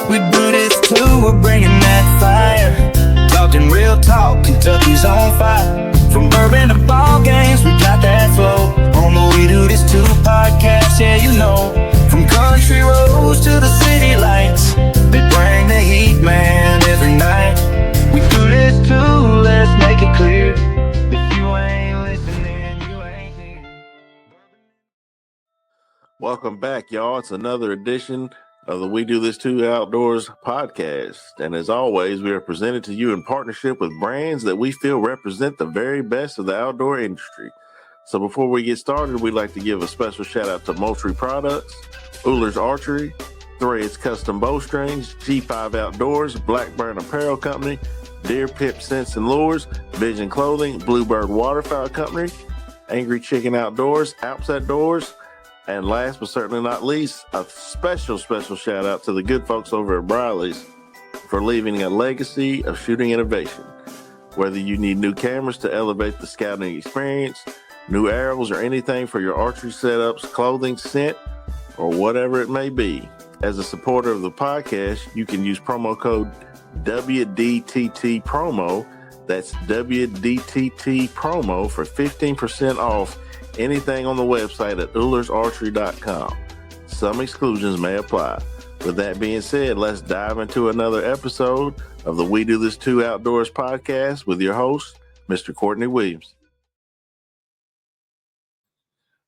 We do this too, we're bringing that fire. Talking real talk, Kentucky's on fire. From bourbon to ball games, we got that flow. On the We Do This Too podcast, yeah, you know. From country roads to the city lights, they bring the heat, man, every night. We do this too, let's make it clear. If you ain't listening, you ain't here. Welcome back, y'all. It's another edition of the We Do This Too Outdoors podcast. And as always, we are presented to you in partnership with brands that we feel represent the very best of the outdoor industry. So before we get started, we'd like to give a special shout out to Moultrie Products, Ullers Archery, Threads Custom Bowstrings, G5 Outdoors, Blackburn Apparel Company, Deer Pip Scents and Lures, Vision Clothing, Bluebird Waterfowl Company, Angry Chicken Outdoors, Alps Outdoors, and last but certainly not least, a special shout out to the good folks over at Briley's for leaving a legacy of shooting innovation. Whether you need new cameras to elevate the scouting experience, new arrows, or anything for your archery setups, clothing, scent, or whatever it may be, as a supporter of the podcast, you can use promo code WDTT promo. That's WDTT promo for 15% off anything on the website at ullersarchery.com. Some exclusions may apply. With that being said, let's dive into another episode of the We Do This Too Outdoors podcast with your host, Mr. Courtney Williams.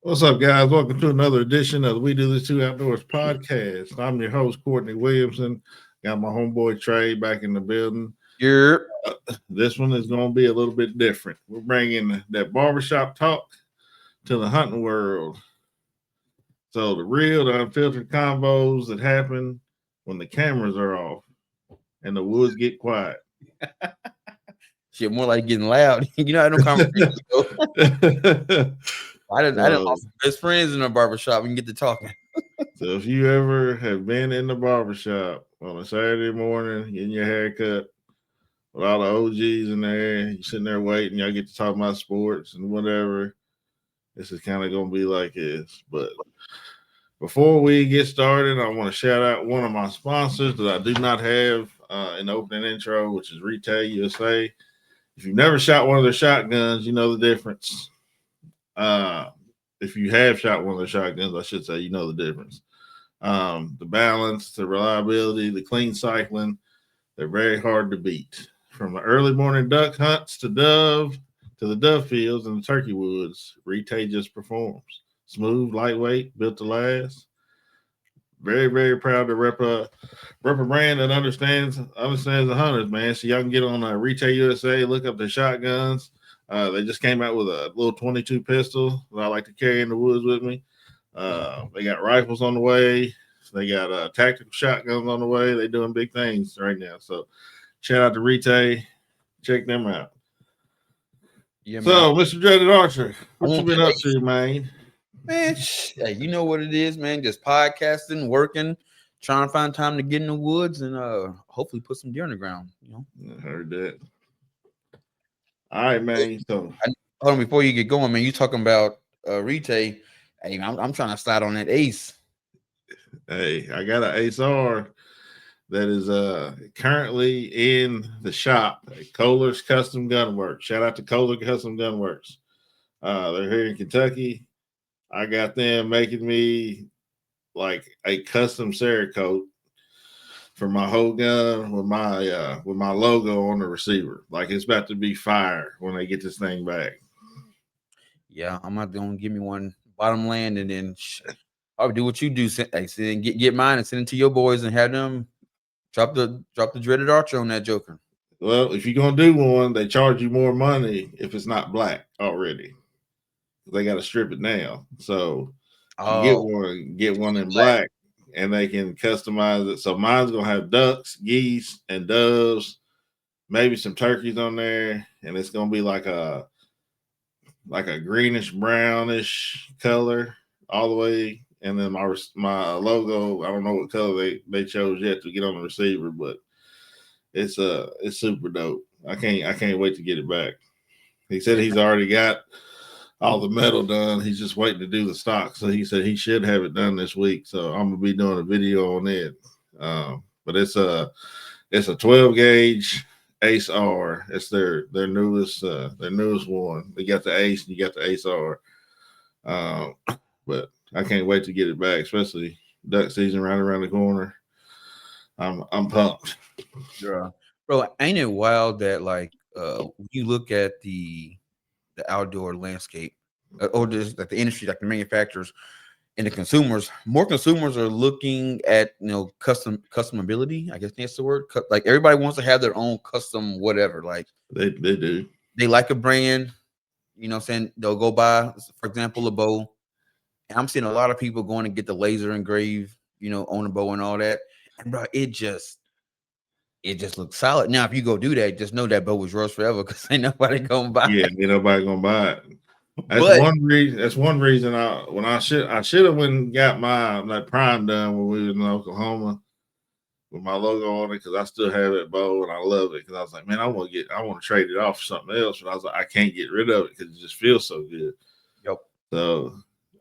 What's up, guys? Welcome to another edition of the We Do This Too Outdoors podcast. I'm your host, Courtney Williamson. Got my homeboy Trey back in the building. Yep. This one is going to be a little bit different. We're bringing that barbershop talk to the hunting world. So the real, the unfiltered convos that happen when the cameras are off and the woods get quiet. Shit, more like getting loud. You know, I don't conversations go. I didn't lost best friends in a barbershop and get to talking. So if you ever have been in the barbershop on a Saturday morning, getting your hair cut with all the OGs in there, you're sitting there waiting, y'all get to talk about sports and whatever. This is kind of going to be like this. But before we get started, I want to shout out one of my sponsors that I do not have in the opening intro, which is Retail USA. If you've never shot one of their shotguns, you know the difference. If you have shot one of their shotguns, I should say, you know the difference. The balance, the reliability, the clean cycling, they're very hard to beat. From the early morning duck hunts to the dove fields and the turkey woods, Retail just performs. Smooth, lightweight, built to last. Very, very proud to rep a brand that understands the hunters, man. So y'all can get on Retail USA, look up their shotguns. They just came out with a little 22 pistol that I like to carry in the woods with me. They got rifles on the way. They got tactical shotguns on the way. They're doing big things right now. So shout out to Retail. Check them out. Yeah, so, Mr. Dreaded Archer, what you been up to, man? Man, hey, you know what it is, man. Just podcasting, working, trying to find time to get in the woods and hopefully put some deer in the ground. You know, I heard that. All right, man. So, hold on, before you get going, man. You talking about Retail? Hey, I'm trying to slide on that Ace. Hey, I got an Ace R that is currently in the shop at Kohler's Custom Gun Works. Shout out to Kohler Custom Gun Works. They're here in Kentucky. I got them making me like a custom Cerakote for my whole gun with my logo on the receiver. Like it's about to be fire when they get this thing back. Yeah, I'm not going to give me one bottom land and then I'll do what you do. Get mine and send it to your boys and have them drop the Dreaded Archer on that joker. Well, if you're gonna do one, they charge you more money if it's not black already. They got to strip it now. So get one in black, and they can customize it. So mine's gonna have ducks, geese, and doves, maybe some turkeys on there, and it's gonna be like a greenish brownish color all the way. And then my logo, I don't know what color they chose yet to get on the receiver, but it's super dope. I can't wait to get it back. He said he's already got all the metal done. He's just waiting to do the stock. So he said he should have it done this week. So I'm gonna be doing a video on it. but it's a 12 gauge Ace R. It's their newest one. They got the Ace and you got the Ace R. But I can't wait to get it back, especially duck season right around the corner. I'm pumped. Yeah. Bro, ain't it wild that like when you look at the outdoor landscape or just like the industry, like the manufacturers and the consumers, more consumers are looking at customability. I guess that's the word. Like everybody wants to have their own custom whatever. Like They do. they like a brand, you know what I'm saying? They'll go buy, for example, a bow. And I'm seeing a lot of people going to get the laser engraved, on the bow and all that. And bro, it just looks solid. Now, if you go do that, just know that bow was yours forever because ain't nobody gonna buy Yeah, it. ain't nobody gonna buy it. That's But one reason. That's one reason I should have went and got my prime done when we was in Oklahoma with my logo on it because I still have that bow and I love it because I was like, man, I want to trade it off for something else, but I was like, I can't get rid of it because it just feels so good. Yep. So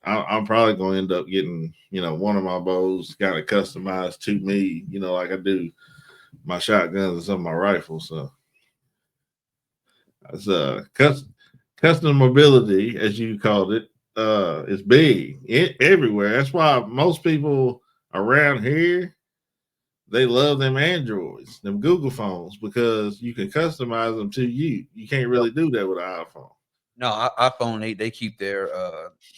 I'm probably gonna end up getting one of my bows kind of customized to me, like I do my shotguns and some of my rifles. So it's custom mobility, as you called it, is big everywhere. That's why most people around here, they love them Androids, them Google phones, because you can customize them to you. You can't really do that with an iPhone. no, iPhone they keep their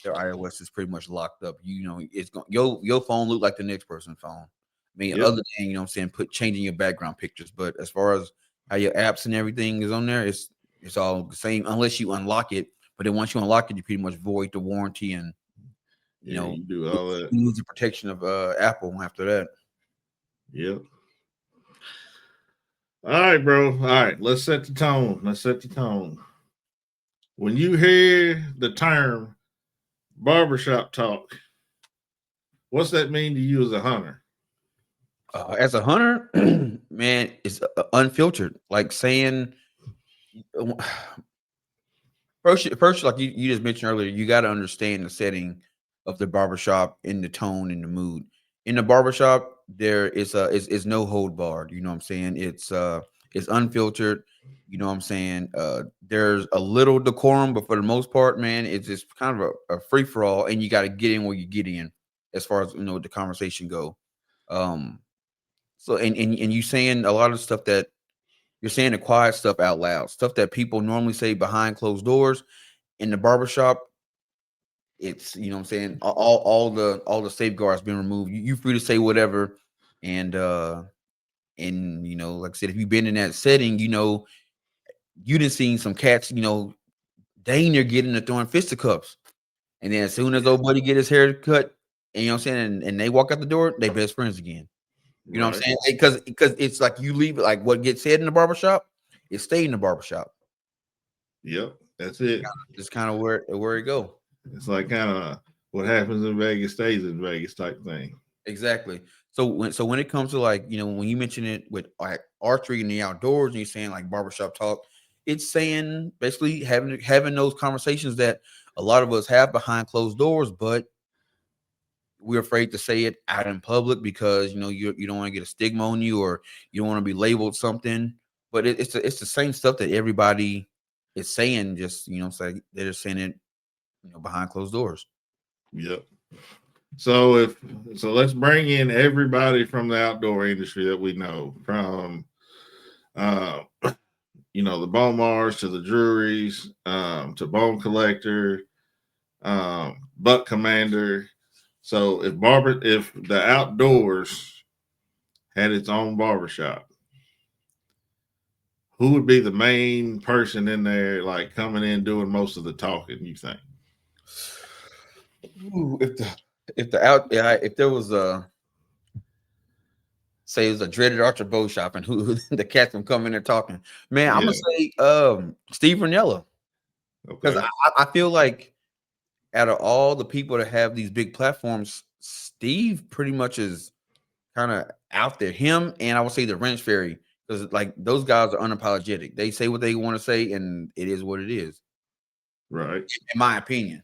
iOS is pretty much locked up. It's going your phone look like the next person's phone. I mean, Yep. other than what I'm saying, changing your background pictures, but as far as how your apps and everything is on there, it's all the same unless you unlock it. But then once you unlock it, you pretty much void the warranty and You do all that. you lose the protection of Apple after that. Yep. All right, bro. All right, let's set the tone. When you hear the term barbershop talk, what's that mean to you as a hunter? As a hunter, man, it's unfiltered. Like saying, first, like you just mentioned earlier, you got to understand the setting of the barbershop and the tone and the mood. In the barbershop, there is no hold barred. You know what I'm saying? It's unfiltered. You know what I'm saying? There's a little decorum, but for the most part, man, it's just kind of a free for all, and you got to get in where you get in, as far as the conversation go. So and you saying a lot of stuff that you're saying the quiet stuff out loud, stuff that people normally say behind closed doors in the barbershop. It's what I'm saying, all the safeguards being removed. You free to say whatever, and like I said, if you've been in that setting, you done seen some cats, dang near getting to throwing fisticuffs, and then as soon as old buddy get his hair cut, and what I'm saying, and they walk out the door, they best friends again. You know what I'm saying? Because it's like you leave it, like what gets said in the barbershop, it stay in the barbershop. Yep, that's it. It's kind of where it go. It's like kind of what happens in Vegas stays in Vegas type thing. Exactly. So when it comes to like, when you mention it with like archery in the outdoors and you're saying like barbershop talk, it's saying basically having those conversations that a lot of us have behind closed doors, but we're afraid to say it out in public because you don't want to get a stigma on you or you don't want to be labeled something. But it's the same stuff that everybody is saying. Just say they're just saying it behind closed doors. Yep. So let's bring in everybody from the outdoor industry that we know, from the Bomars to the Drury's, to Bone Collector, Buck Commander. So if the outdoors had its own barbershop, who would be the main person in there, like coming in doing most of the talking, you think? Ooh, if there was say it was a dreaded archer bow shop and who the cats from coming there talking, man, I'm gonna say Steve Ranella. Because I feel like out of all the people that have these big platforms, Steve pretty much is kind of out there. Him and I would say the Wrench Fairy, because like those guys are unapologetic. They say what they want to say, and it is what it is. Right. In my opinion.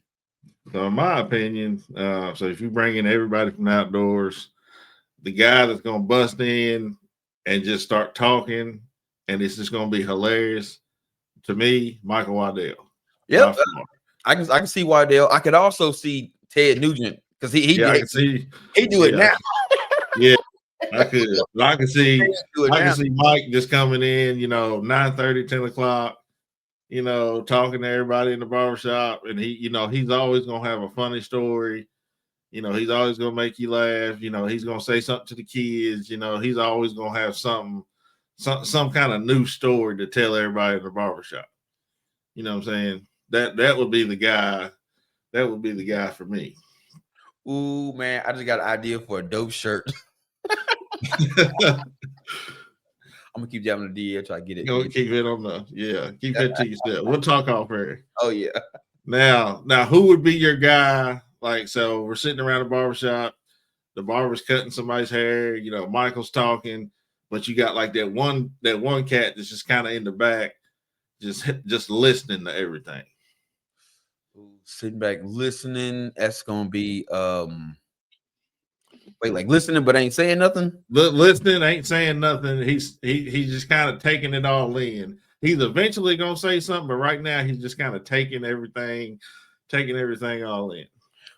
So in my opinion, so if you bring in everybody from outdoors, the guy that's gonna bust in and just start talking, and it's just gonna be hilarious. To me, Michael Waddell. Yep, I can see Waddell. I could also see Ted Nugent because he Yeah, I can see. he do it Yeah, now. yeah, I could. I can see. Do it I now. can see Mike just coming in. 9:30, 10 o'clock. Talking to everybody in the barbershop, and he's always gonna have a funny story. He's always gonna make you laugh. He's gonna say something to the kids. He's always gonna have some kind of new story to tell everybody in the barbershop. You know what I'm saying? That would be the guy. That would be the guy for me. Ooh, man, I just got an idea for a dope shirt. I'm gonna keep that on the DL till I get it. Keep it on keep it to yourself. We'll talk off air. Oh yeah. Now, who would be your guy? So we're sitting around the barbershop, the barber's cutting somebody's hair, Michael's talking, but you got like that one cat that's just kind of in the back, just listening to everything. Sitting back listening, that's gonna be like listening but ain't saying nothing. Listening, ain't saying nothing. He's just kind of taking it all in. He's eventually gonna say something, but right now he's just kind of taking everything all in.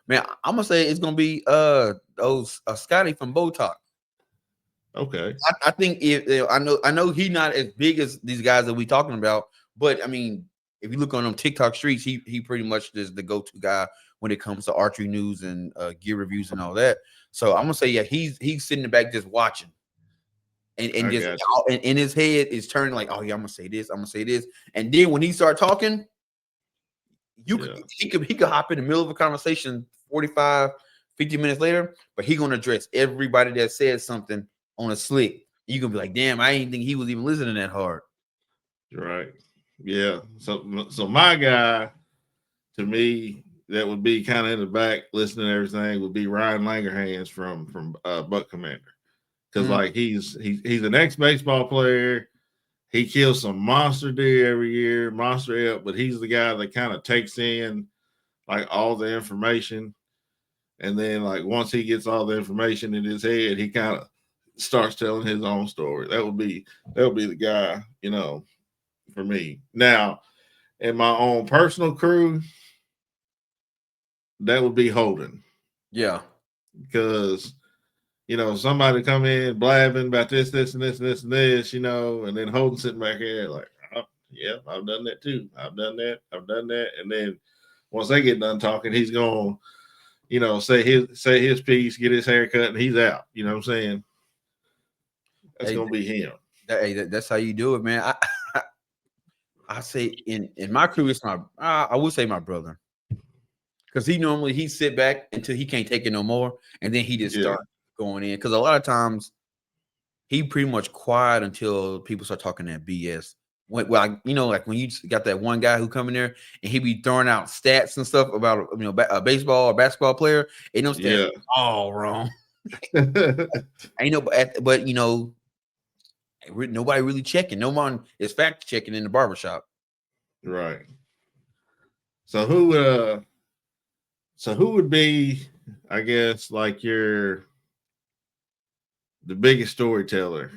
Man, I'm gonna say it's gonna be Scotty from Botox. Okay. I think I know he's not as big as these guys that we talking about, but I mean, if you look on them TikTok streets, he pretty much is the go-to guy when it comes to archery news and gear reviews and all that. So I'm gonna say, yeah, he's sitting in the back just watching, and just in his head is turning like, oh yeah, I'm gonna say this, and then when he start talking, he could hop in the middle of a conversation 45, 50 minutes later, but he gonna address everybody that said something on a slick. You gonna be like, damn, I didn't think he was even listening that hard. Right. Yeah. So my guy, to me, that would be kind of in the back listening to everything, would be Ryan Langerhans from Buck Commander, because like he's an ex-baseball player. He kills some monster deer every year, monster elk, but he's the guy that kind of takes in like all the information, and then like once he gets all the information in his head, he kind of starts telling his own story. That would be the guy, for me. Now, in my own personal crew, that would be Holden. Yeah. Because, somebody come in blabbing about this, and this, and then Holden sitting back here like, oh, yeah, I've done that too. I've done that. And then once they get done talking, he's going to, say his piece, get his hair cut, and he's out. You know what I'm saying? That's going to be him. That's how you do it, man. I say in my crew, it's I would say my brother, because he sit back until he can't take it no more, and then he just start going in. Because a lot of times he pretty much quiet until people start talking that BS. Like when you got that one guy who come in there and he be throwing out stats and stuff about a baseball or basketball player, and those stats all wrong. But nobody really checking. No one is fact checking in the barbershop. Right. So who would be, I guess, like the biggest storyteller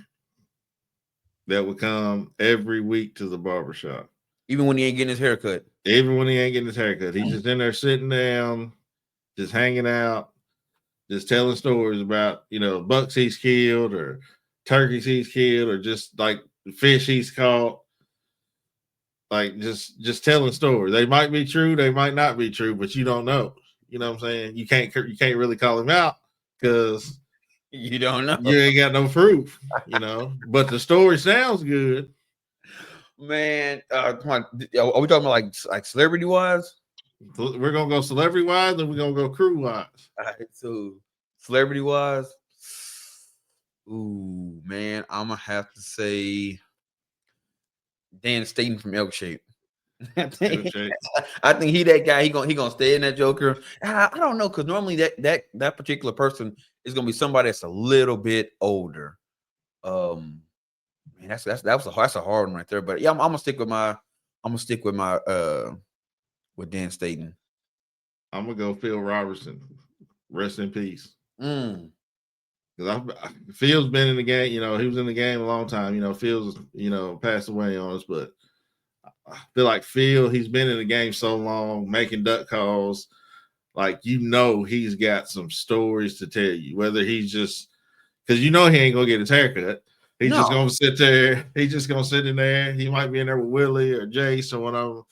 that would come every week to the barbershop? Even when he ain't getting his haircut. He's just in there sitting down, just hanging out, just telling stories about, bucks he's killed or turkeys he's killed or just like fish he's caught. Like just telling stories. They might be true, they might not be true, but you don't know. You know what I'm saying? You can't really call him out because you don't know. You ain't got no proof, But the story sounds good. Man, come on. Are we talking about like celebrity wise? We're gonna go celebrity wise, and we're gonna go crew wise. All right, so celebrity wise, ooh man, I'm gonna have to say Dan Staten from Elk Shape. I think he that guy. He gonna stay in that Joker. I don't know, because normally that particular person is gonna be somebody that's a little bit older. Man, that's a hard one right there. But yeah, I'm gonna stick with my with Dan Staten. I'm gonna go Phil Robertson. Rest in peace. Because Phil's been in the game, you know, he was in the game a long time. You know, Phil's, you know, passed away on us, but I feel like Phil, he's been in the game so long, making duck calls. Like, you know, he's got some stories to tell you, whether he's just because you know he ain't gonna get his haircut. He's just gonna sit there. He's just gonna sit in there. He might be in there with Willie or Jace or one of them.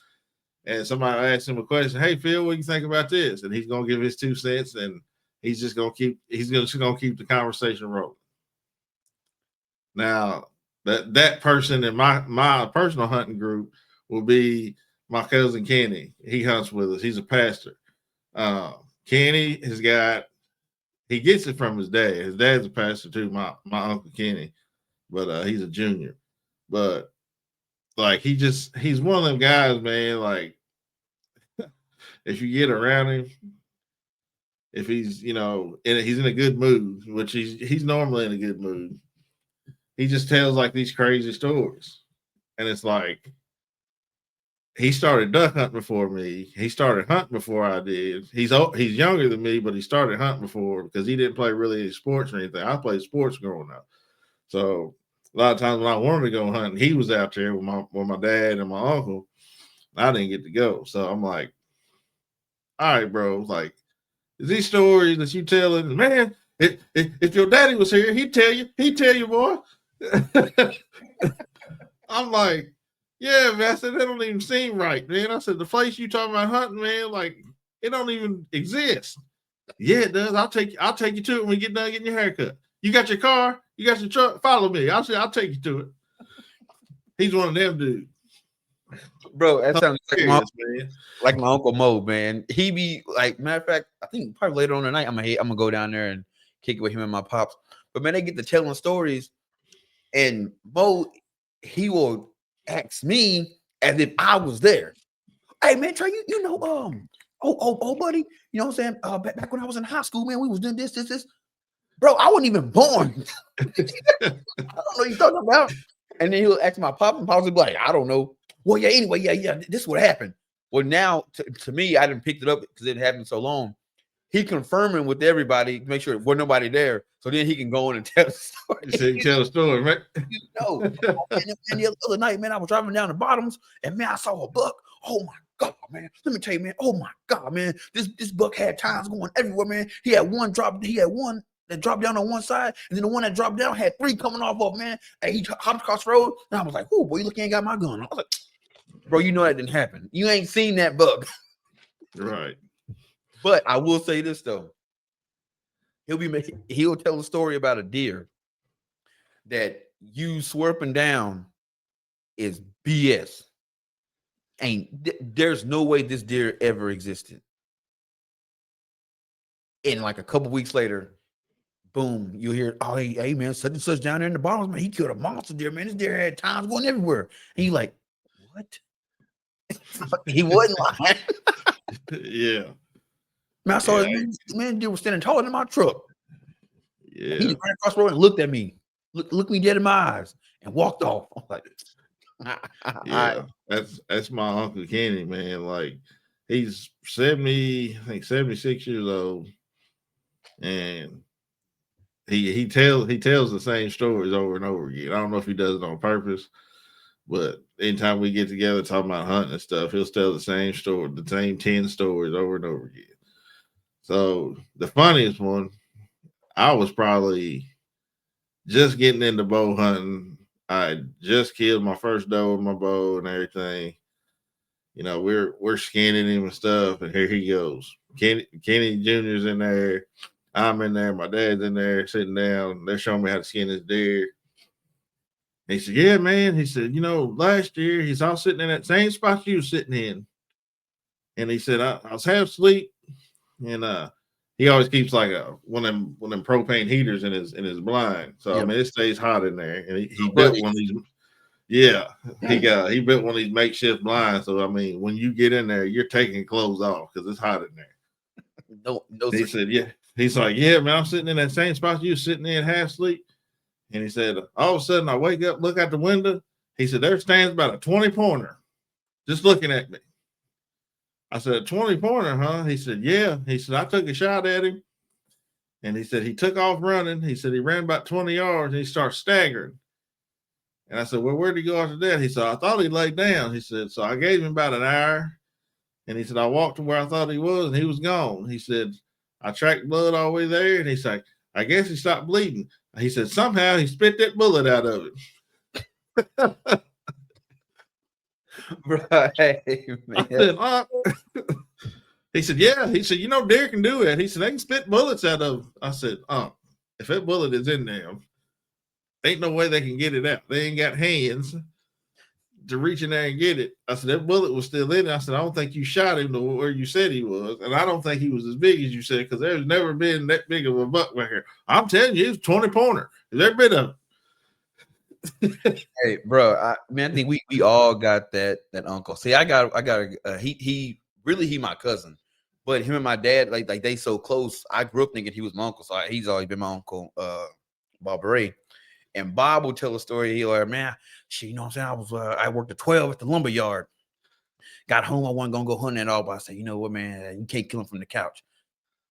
And somebody asks him a question, hey Phil, what do you think about this? And he's gonna give his 2 cents, and he's just gonna keep the conversation rolling. Now, that person in my personal hunting group will be my cousin Kenny. He hunts with us. He's a pastor. Kenny he gets it from his dad. His dad's a pastor too, my Uncle Kenny, but he's a junior. But like he's one of them guys, man. Like, if you get around him, if he's, you know, he's in a good mood, which he's normally in a good mood, he just tells like these crazy stories. And it's like, he started duck hunting before me. He started hunting before I did. He's younger than me, but he started hunting before because he didn't play really any sports or anything. I played sports growing up. So a lot of times when I wanted to go hunting, he was out there with my dad and my uncle. I didn't get to go. So I'm like, all right, bro. Like, these stories that you telling, man, if your daddy was here, he'd tell you, boy. I'm like, yeah, man. I said, that don't even seem right, man. I said, the place you talking about hunting, man, like, it don't even exist. Yeah, it does. I'll take you to it when we get done getting your haircut. You got your car, you got your truck, follow me. I'll take you to it. He's one of them dudes. Bro, that sounds like my Uncle Mo, man. He be like, matter of fact, I think probably later on tonight, I'm gonna go down there and kick it with him and my pops. But man, they get to telling stories, and Mo, he will ask me as if I was there. Hey man, Trey, you know, buddy, you know what I'm saying? Back when I was in high school, man, we was doing this. Bro, I wasn't even born. I don't know what you're talking about. And then he'll ask my pop, and pops will be like, I don't know. Well, yeah, anyway, yeah, this is what happened. Well, now, to me, I didn't pick it up because it happened so long. He confirming with everybody to make sure there wasn't nobody there, so then he can go in and tell the story. So you tell the story, right? You know, and the other night, man, I was driving down the bottoms, and man, I saw a buck. Oh my God, man! Let me tell you, man. Oh my God, man! This buck had times going everywhere, man. He had one that dropped down on one side, and then the one that dropped down had 3 coming off of, man. And he hopped across the road, and I was like, "Oh boy, you look, you ain't got my gun." I was like, bro, you know that didn't happen. You ain't seen that buck. Right. But I will say this though. He'll tell a story about a deer that you swerping down is BS. There's no way this deer ever existed. And like a couple weeks later, boom, you hear, oh, hey man, such and such down there in the bottoms, man, he killed a monster deer, man. This deer had times going everywhere. And you like, what? He wasn't lying. Yeah. Man, I saw his man deer was standing taller than my truck. Yeah. He just ran across the road and looked at me, looked me dead in my eyes, and walked off. I'm like, yeah, that's my Uncle Kenny, man. Like, he's 76 years old, and he tells the same stories over and over again. I don't know if he does it on purpose, but anytime we get together talking about hunting and stuff, he'll tell the same story, the same 10 stories over and over again. So the funniest one, I was probably just getting into bow hunting. I just killed my first doe with my bow and everything. You know, we're skinning him and stuff, and here he goes. Kenny Jr.'s in there. I'm in there. My dad's in there sitting down. They're showing me how to skin this deer. He said, yeah, man. He said, you know, last year he's all sitting in that same spot you were sitting in. And he said, I was half asleep, and he always keeps like one of them propane heaters in his blind. So I mean, it stays hot in there. And he built one of these. Yeah, he built one of these makeshift blinds. So I mean, when you get in there, you're taking clothes off because it's hot in there. No. He said, yeah. He's like, yeah, man, I'm sitting in that same spot you were sitting in half asleep. And he said, all of a sudden I wake up, look out the window. He said, there stands about a 20-pointer just looking at me. I said, a 20-pointer, huh? He said, yeah. He said, I took a shot at him. And he said he took off running. He said he ran about 20 yards and he started staggering. And I said, well, where'd he go after that? He said, I thought he laid down. He said, so I gave him about an hour. And he said, I walked to where I thought he was and he was gone. He said, I tracked blood all the way there. And he said, I guess he stopped bleeding. He said, somehow he spit that bullet out of it. Right, man. I said, he said, yeah. He said, you know, deer can do it. He said, they can spit bullets out of. I said, if that bullet is in there, ain't no way they can get it out. They ain't got hands to reach in there and get it. I said, that bullet was still in it. I said, I don't think you shot him to where you said he was. And I don't think he was as big as you said, because there's never been that big of a buck back here. I'm telling you, it's 20 pointer. Has there been a Hey, bro, I think we all got that uncle. See, I got he my cousin, but him and my dad like they so close. I grew up thinking he was my uncle, so he's always been my uncle, Bob Ray. And Bob will tell a story. He'll like, man, shit, you know what I'm saying? I worked at 12 at the lumber yard. Got home, I wasn't gonna go hunting at all, but I said, you know what, man, you can't kill him from the couch.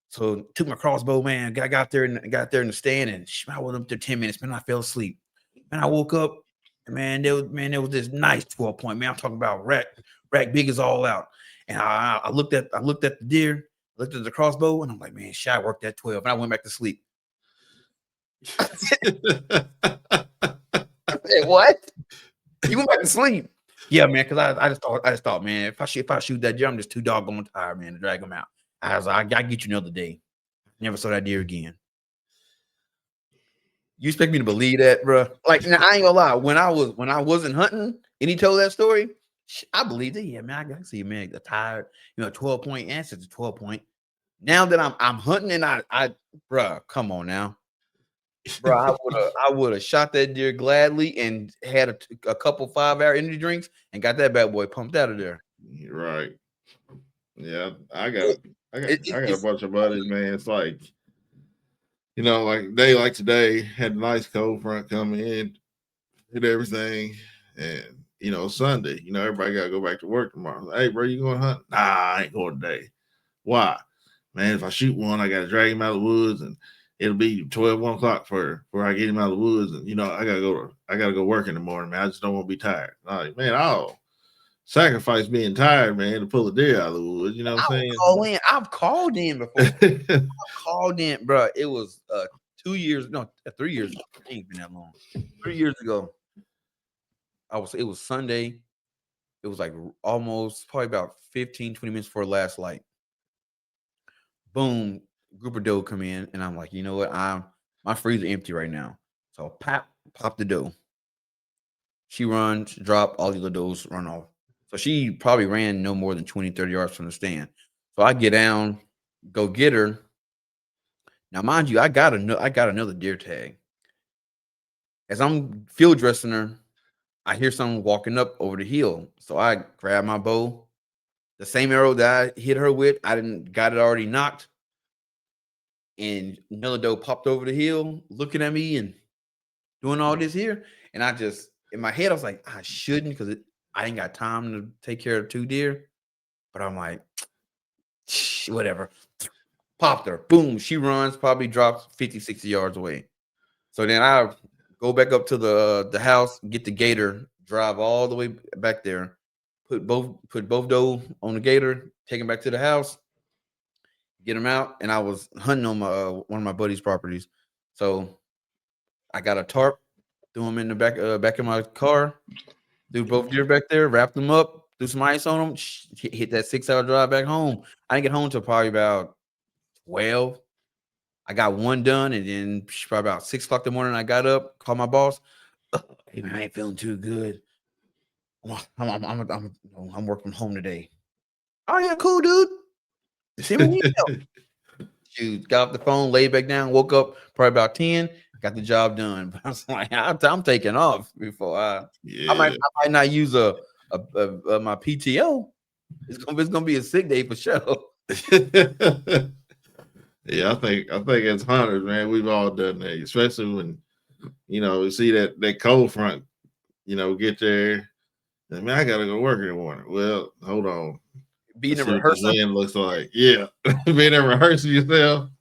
So took my crossbow, man. Got there in the stand, and I was up there 10 minutes, man. I fell asleep. And I woke up, and there was this nice 12-point, man. I'm talking about rack big as all out. And I looked at the deer, looked at the crossbow, and I'm like, man, shit, I worked at 12. And I went back to sleep. I said, what? You went back to sleep? Yeah, man, because I just thought, man, if I shoot that deer, I'm just too doggone tired, man, to drag him out. I was like, I gotta get you another day. Never saw that deer again. You expect me to believe that, bro? Like, now, I ain't gonna lie. When I wasn't hunting, and he told that story, I believed it. Yeah, man, I can see a man tired. 12-point answer to 12-point. Now that I'm hunting, and I, bro, come on now, bro, I would have shot that deer gladly and had a couple 5-hour energy drinks and got that bad boy pumped out of there. Right. Yeah, I got a bunch of buddies, man. It's like, like a day like today, had a nice cold front come in, hit everything, and Sunday, everybody gotta go back to work tomorrow. Like, hey, bro, you going to hunt? Nah, I ain't going today. Why? Man, if I shoot one, I gotta drag him out of the woods, and it'll be 1 o'clock before I get him out of the woods, and I gotta go work in the morning, man. I just don't want to be tired. I'm like, man, I'll sacrifice being tired, man, to pull a deer out of the woods. You know what I'm saying? I've called in before. I've called in, bro. It was 3 years. It ain't been that long. 3 years ago. It was Sunday. It was like probably about 15, 20 minutes before last light. Boom, group of doe come in, and I'm like, you know what? My freezer empty right now. So pop the doe. She runs, drop, all the other does run off. So she probably ran no more than 20, 30 yards from the stand. So I get down, go get her. Now, mind you, I got another deer tag. As I'm field dressing her, I hear someone walking up over the hill. So I grab my bow. The same arrow that I hit her with, got it already knocked. And another doe popped over the hill, looking at me and doing all this here. And I just, in my head, I was like, I shouldn't, because I ain't got time to take care of 2 deer. But I'm like, whatever. Popped her. Boom. She runs, probably drops 50, 60 yards away. So then I go back up to the house, get the gator, drive all the way back there, put both doe on the gator, take them back to the house, get them out. And I was hunting on one of my buddy's properties. So I got a tarp, threw them in the back of my car, threw both deer back there, wrapped them up, threw some ice on them, hit that 6-hour drive back home. I didn't get home till probably about 12. I got one done, and then probably about 6 o'clock in the morning, I got up, called my boss. Hey, man, I ain't feeling too good. I'm working from home today. Oh, yeah, cool, dude. Send me an email. Shoot, got off the phone, laid back down, woke up probably about 10, got the job done. But I was like, I'm taking off before I might not use my PTO. It's gonna be a sick day for sure. Yeah, I think as hunters, man, we've all done that, especially when we see that cold front, get there. And, man, I gotta go work in the morning. Well, hold on. Being a rehearsal wind looks like, yeah, being a rehearsal yourself.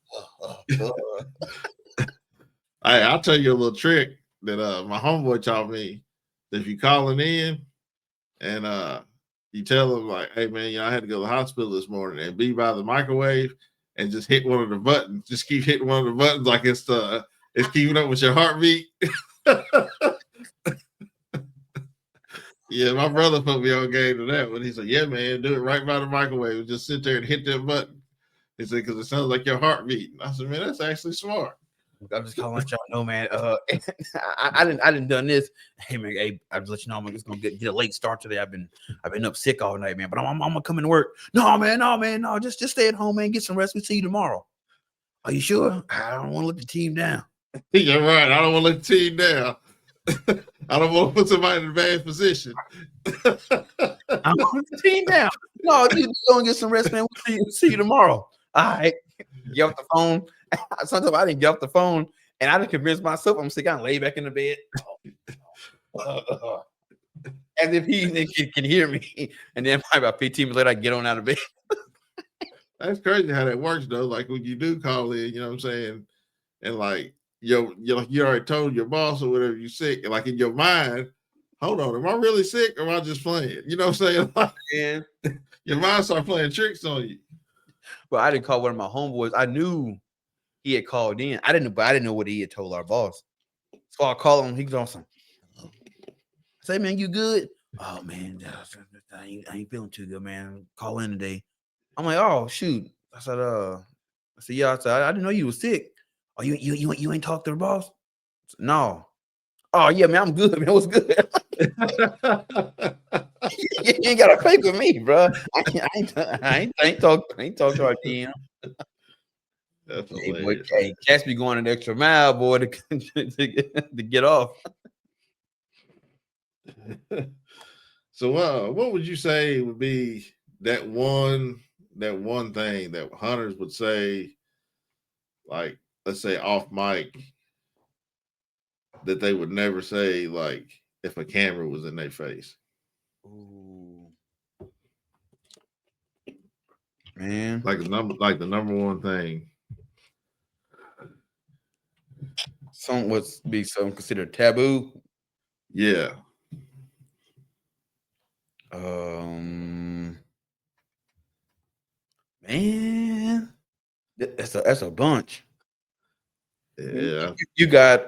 Hey, I'll tell you a little trick that my homeboy taught me. That if you calling in and you tell them like, "Hey man, I had to go to the hospital this morning," and be by the microwave and just hit one of the buttons. Just keep hitting one of the buttons like it's keeping up with your heartbeat. Yeah, my brother put me on game to that one. He said, "Yeah, man, do it right by the microwave. Just sit there and hit that button." He said, "Because it sounds like your heartbeat." I said, "Man, that's actually smart." I'm just calling y'all know, man. I didn't done this. Hey man, hey, I just let you know I'm just gonna get a late start today. I've been up sick all night, man. But I'm gonna come into work. No, man, no. Just stay at home, man. Get some rest. We see you tomorrow. Are you sure? I don't want to let the team down. Yeah, right. I don't want to let the team down. I don't want to put somebody in a bad position. I don't want the team down. No, you go and get some rest, man. We'll see you tomorrow. All right. Get off the phone. Sometimes I didn't get off the phone, and I didn't convince myself I'm sick. I lay back in the bed. As if he can hear me. And then probably about 15 minutes later, I get on out of bed. That's crazy how that works, though. Like when you do call in, you know what I'm saying? And like you already told your boss or whatever you sick, and like in your mind, hold on, am I really sick or am I just playing? You know what I'm saying? Like, And your mind start playing tricks on you. but I didn't call one of my homeboys. I knew he had called in. I didn't know what he had told our boss. So I call him. He goes awesome. I say, man, you good? Oh man, I ain't feeling too good, man. Call in today. I'm like, oh shoot. I said, yeah. I said, I didn't know you was sick. Oh, you ain't talked to the boss? Said, no. Oh yeah, man, I'm good, man. What's good? You ain't gotta pay for me, bro. I ain't talk to our team. That's Hey, boy, hilarious. hey, cats be going an extra mile, boy, to get off. So, what would you say would be that one thing that hunters would say, like, let's say off mic, that they would never say, like, if a camera was in their face? Ooh. Man, Like the number one thing. some would be some considered taboo. Yeah. Man, that's a bunch. Yeah. You got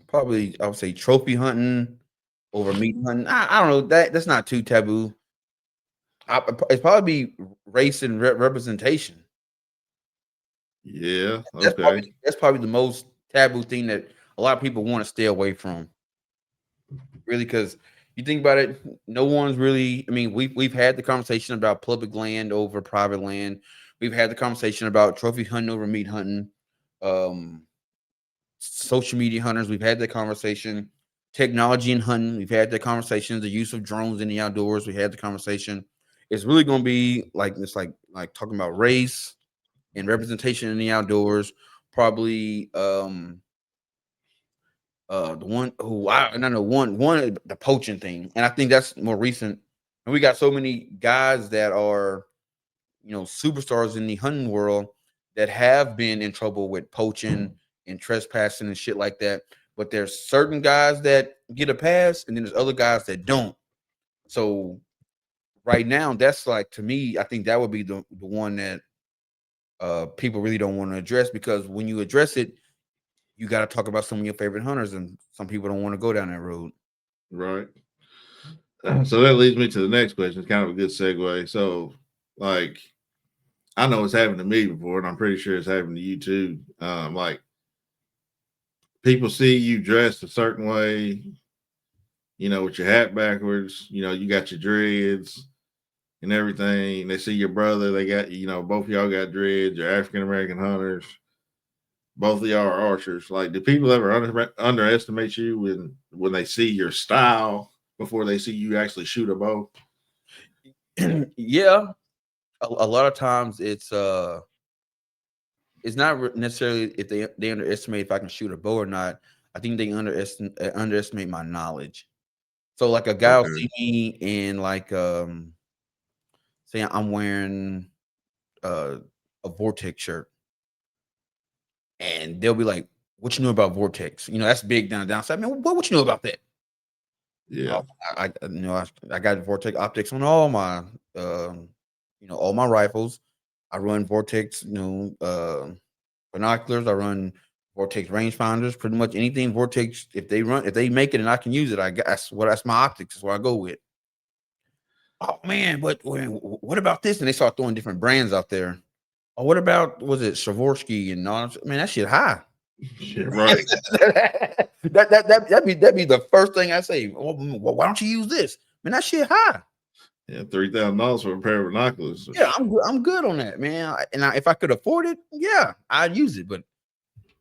probably I would say trophy hunting over meat hunting. I don't know that's not too taboo. It's probably race and representation. Yeah. Okay. That's probably the most taboo thing that a lot of people want to stay away from. Really, because you think about it, no one's really. I mean, we've had the conversation about public land over private land. We've had the conversation about trophy hunting over meat hunting. Social media hunters. We've had that conversation. Technology and hunting. We've had the conversation. The use of drones in the outdoors. We had the conversation. It's really going to be like it's like talking about race and representation in the outdoors. Probably the one who I know one the poaching thing, and I think that's more recent. And we got so many guys that are superstars in the hunting world that have been in trouble with poaching and trespassing and shit like that. But there's certain guys that get a pass, and then there's other guys that don't. So right now, that's like, to me, I think that would be the one that people really don't want to address, because when you address it, you got to talk about some of your favorite hunters, and some people don't want to go down that road. Right. So that leads me to the next question. It's kind of a good segue. So, like, I know it's happened to me before, and I'm pretty sure it's happened to you too. Like, people see you dressed a certain way, with your hat backwards, you got your dreads and everything. They see your brother, they got, both of y'all got dreads, you're African American hunters, both of y'all are archers. Like, do people ever underestimate you when they see your style before they see you actually shoot a bow? Yeah, a lot of times it's not necessarily if they underestimate if I can shoot a bow or not. I think they underestimate my knowledge. So like a guy will see me in like say I'm wearing a Vortex shirt, and they'll be like, "What you know about Vortex?" You know, that's big down south. Man, what you know about that? Yeah. I got Vortex optics on all my all my rifles. I run Vortex, binoculars. I run Vortex rangefinders. Pretty much anything Vortex. If they make it and I can use it, that's my optics. Is what I go with. Oh man, what about this? And they start throwing different brands out there. Oh, what about was it Swarovski and all? Man, that shit high. Shit, right. that'd be the first thing I say. Well, why don't you use this? Man, that shit high. Yeah, $3,000 for a pair of binoculars. Yeah, I'm good on that, man. If I could afford it, yeah, I'd use it. But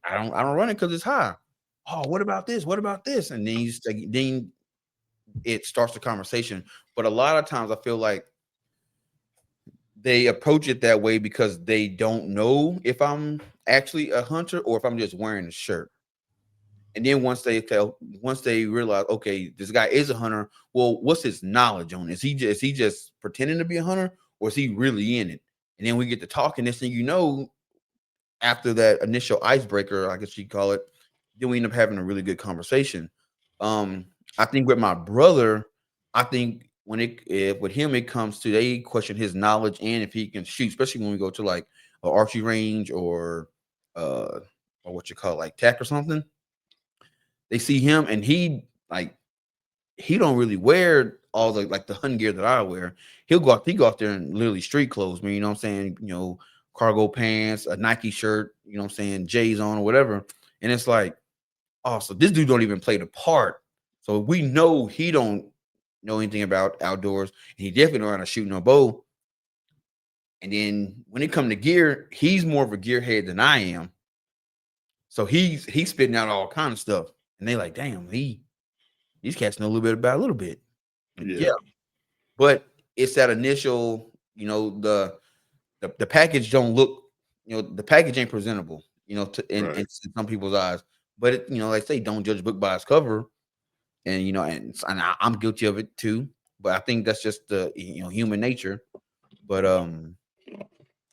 I don't run it because it's high. Oh, what about this? What about this? And then it starts the conversation. But a lot of times I feel like they approach it that way because they don't know if I'm actually a hunter or if I'm just wearing a shirt. And then once they realize, okay, this guy is a hunter. Well, what's his knowledge on it? Is he just pretending to be a hunter, or is he really in it? And then we get to talking. This thing, after that initial icebreaker, I guess you call it, then we end up having a really good conversation. I think with my brother, I think with him, it comes to they question his knowledge and if he can shoot, especially when we go to like an archery range or what you call it, like tack or something. They see him and he don't really wear all the hunting gear that I wear. He go out there in literally street clothes, man. You know what I'm saying? Cargo pants, a Nike shirt, you know what I'm saying, J's on or whatever. And it's like, oh, so this dude don't even play the part. So we know he don't know anything about outdoors, and he definitely don't know how to shoot no bow. And then when it comes to gear, he's more of a gearhead than I am. So he's spitting out all kind of stuff. And they like, damn, he's catching a little bit about a little bit. Yeah. But it's that initial, the package don't look, the package ain't presentable, in some people's eyes. But like I say, don't judge a book by its cover. And I'm guilty of it too. But I think that's just the human nature. But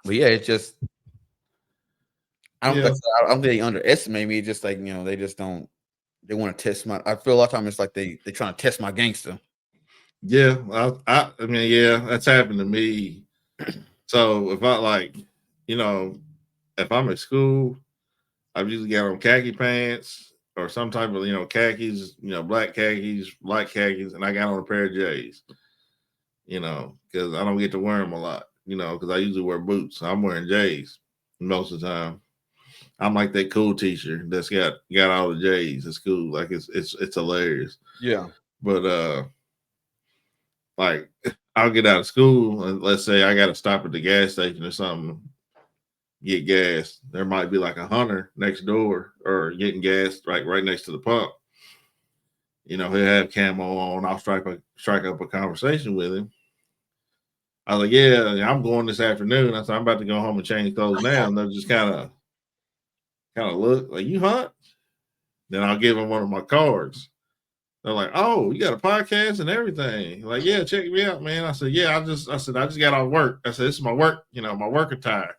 yeah, it's just I don't think they underestimate me. It's just like they just don't. They want to test my. I feel a lot of times it's like they trying to test my gangster. Yeah, I mean, yeah, that's happened to me. So if I if I'm at school, I've usually got on khaki pants or some type of khakis, black khakis, light khakis, and I got on a pair of J's. Because I don't get to wear them a lot. Because I usually wear boots. So I'm wearing J's most of the time. I'm like that cool teacher that's got all the J's at school. Like it's hilarious. Yeah. But like I'll get out of school and let's say I got to stop at the gas station or something, get gas. There might be like a hunter next door or getting gas right next to the pump. He'll have camo on. I'll strike up a conversation with him. I was like, yeah, I'm going this afternoon. I said, I'm about to go home and change clothes now. And they'll just kind of look like, you hunt? Then I'll give them one of my cards. They're like, oh, you got a podcast and everything. Like, yeah, check me out, man. I said, yeah, I just got off work. I said, this is my work, my work attire.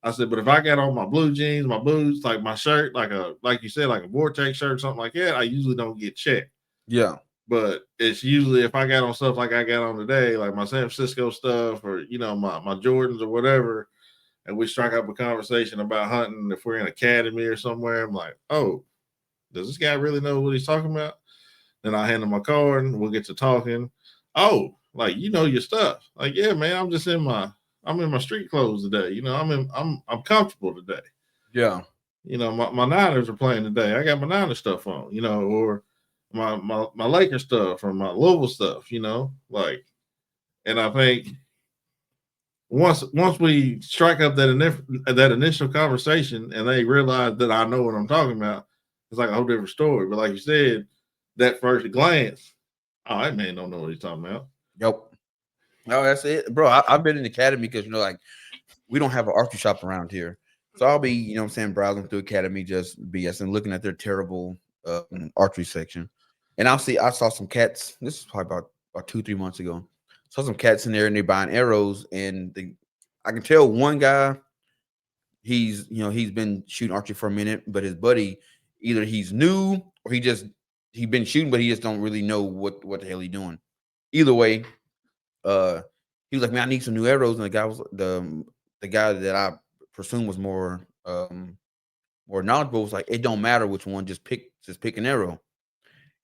I said, but if I got on my blue jeans, my boots, like my shirt, like you said, like a Vortex shirt, something like that, I usually don't get checked. Yeah. But it's usually if I got on stuff like I got on today, like my San Francisco stuff or, my Jordans or whatever, and we strike up a conversation about hunting, if we're in academy or somewhere, I'm like, oh, does this guy really know what he's talking about? Then I hand him my card and we'll get to talking. Oh, like, your stuff. Like, yeah, man, I'm in my street clothes today. I'm comfortable today. Yeah. My Niners are playing today. I got my Niners stuff on, or my Lakers stuff or my Louisville stuff, and I think once we strike up that initial conversation and they realize that I know what I'm talking about, it's like a whole different story. But like you said, that first glance, oh, that man don't know what he's talking about. Yep. No, that's it, bro. I've been in the academy because like we don't have an archery shop around here, so I'll be browsing through academy just BS and looking at their terrible archery section, and I saw some cats. This is probably about 2-3 months ago. Saw some cats in there and they're buying arrows, and I can tell one guy he's been shooting archery for a minute, but his buddy either he's new or he been shooting, but he just don't really know what the hell he's doing. Either way, he was like, man, I need some new arrows, and the guy was the guy that I presumed was more knowledgeable was like, it don't matter which one, just pick an arrow.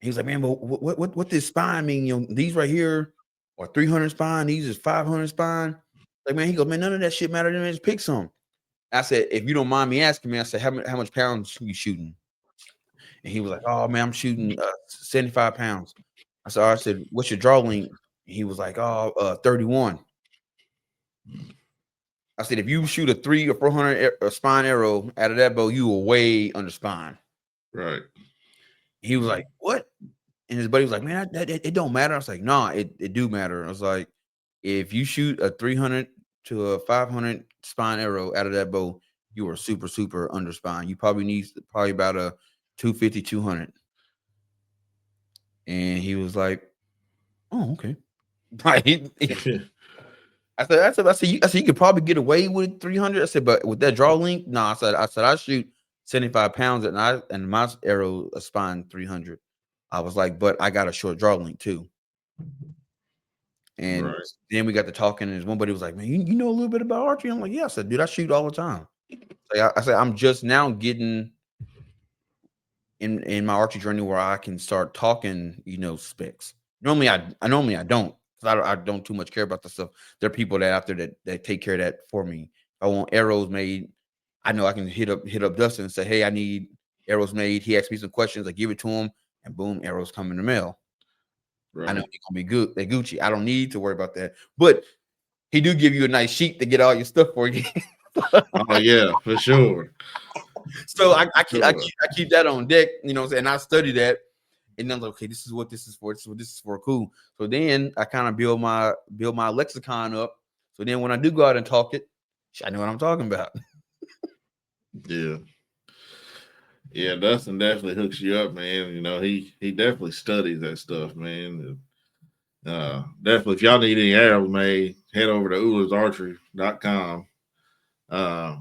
He was like, man, but what this spine mean? These right here are 300 spine. These is 500 spine. Like, man, he goes, man, none of that shit matter. Then just pick some. I said, if you don't mind me asking, I said, how much pounds you shooting? And he was like, oh man, I'm shooting 75 pounds. I said, what's your draw length? He was like, 31. I said, if you shoot a 300 or 400 spine arrow out of that bow, you will way under spine. Right. He was like, what? And his buddy was like, man, it don't matter. I was like, nah, it do matter. I was like, if you shoot a 300 to a 500 spine arrow out of that bow, you are super, super under spine. You probably need about a 250, 200. And he was like, oh, okay. Right. I said, you could probably get away with 300. I said, but with that draw length, no. I said, I shoot 75 pounds and my arrow a spine 300. I was like, but I got a short draw length too. And then we got to talking, and one buddy was like, man, you know a little bit about archery? I'm like, yeah. I said, dude, I shoot all the time. I said, I'm just now getting in my archery journey where I can start talking, specs. Normally I don't. I don't too much care about the stuff. There are people that out there that take care of that for me. If I want arrows made, I know I can hit up Dustin and say, hey, I need arrows made. He asks me some questions. I give it to him, and boom, arrows come in the mail. Right. I know they're gonna be good. They're Gucci. I don't need to worry about that. But he do give you a nice sheet to get all your stuff for you. Oh yeah, for sure. So I keep that on deck. And I study that. And then I'm like, okay, this is what this is for. This is what this is for. Cool. So then I kind of build my lexicon up. So then when I do go out and talk it, I know what I'm talking about. Yeah. Yeah, Dustin definitely hooks you up, man. He definitely studies that stuff, man. Definitely, if y'all need any arrows made, head over to UllersArchery.com.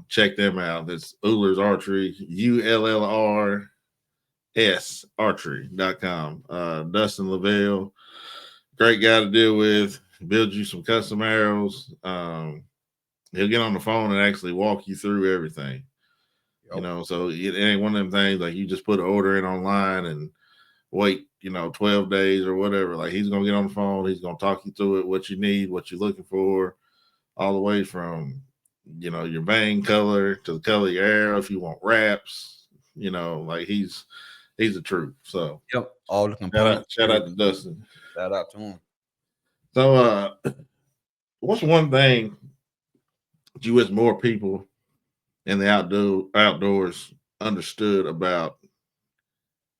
Check them out. That's Ullers Archery, ULLRS Archery.com. Dustin Lavelle, great guy to deal with. Build you some custom arrows. He'll get on the phone and actually walk you through everything. Yep. So it ain't one of them things like you just put an order in online and wait, 12 days or whatever. Like, he's gonna get on the phone, he's gonna talk you through it, what you need, what you're looking for, all the way from your vein color to the color of your arrow. If you want wraps, like he's the truth. So yep, all the components. Shout out to Dustin. Shout out to him. So what's one thing that you wish more people in the outdoors understood about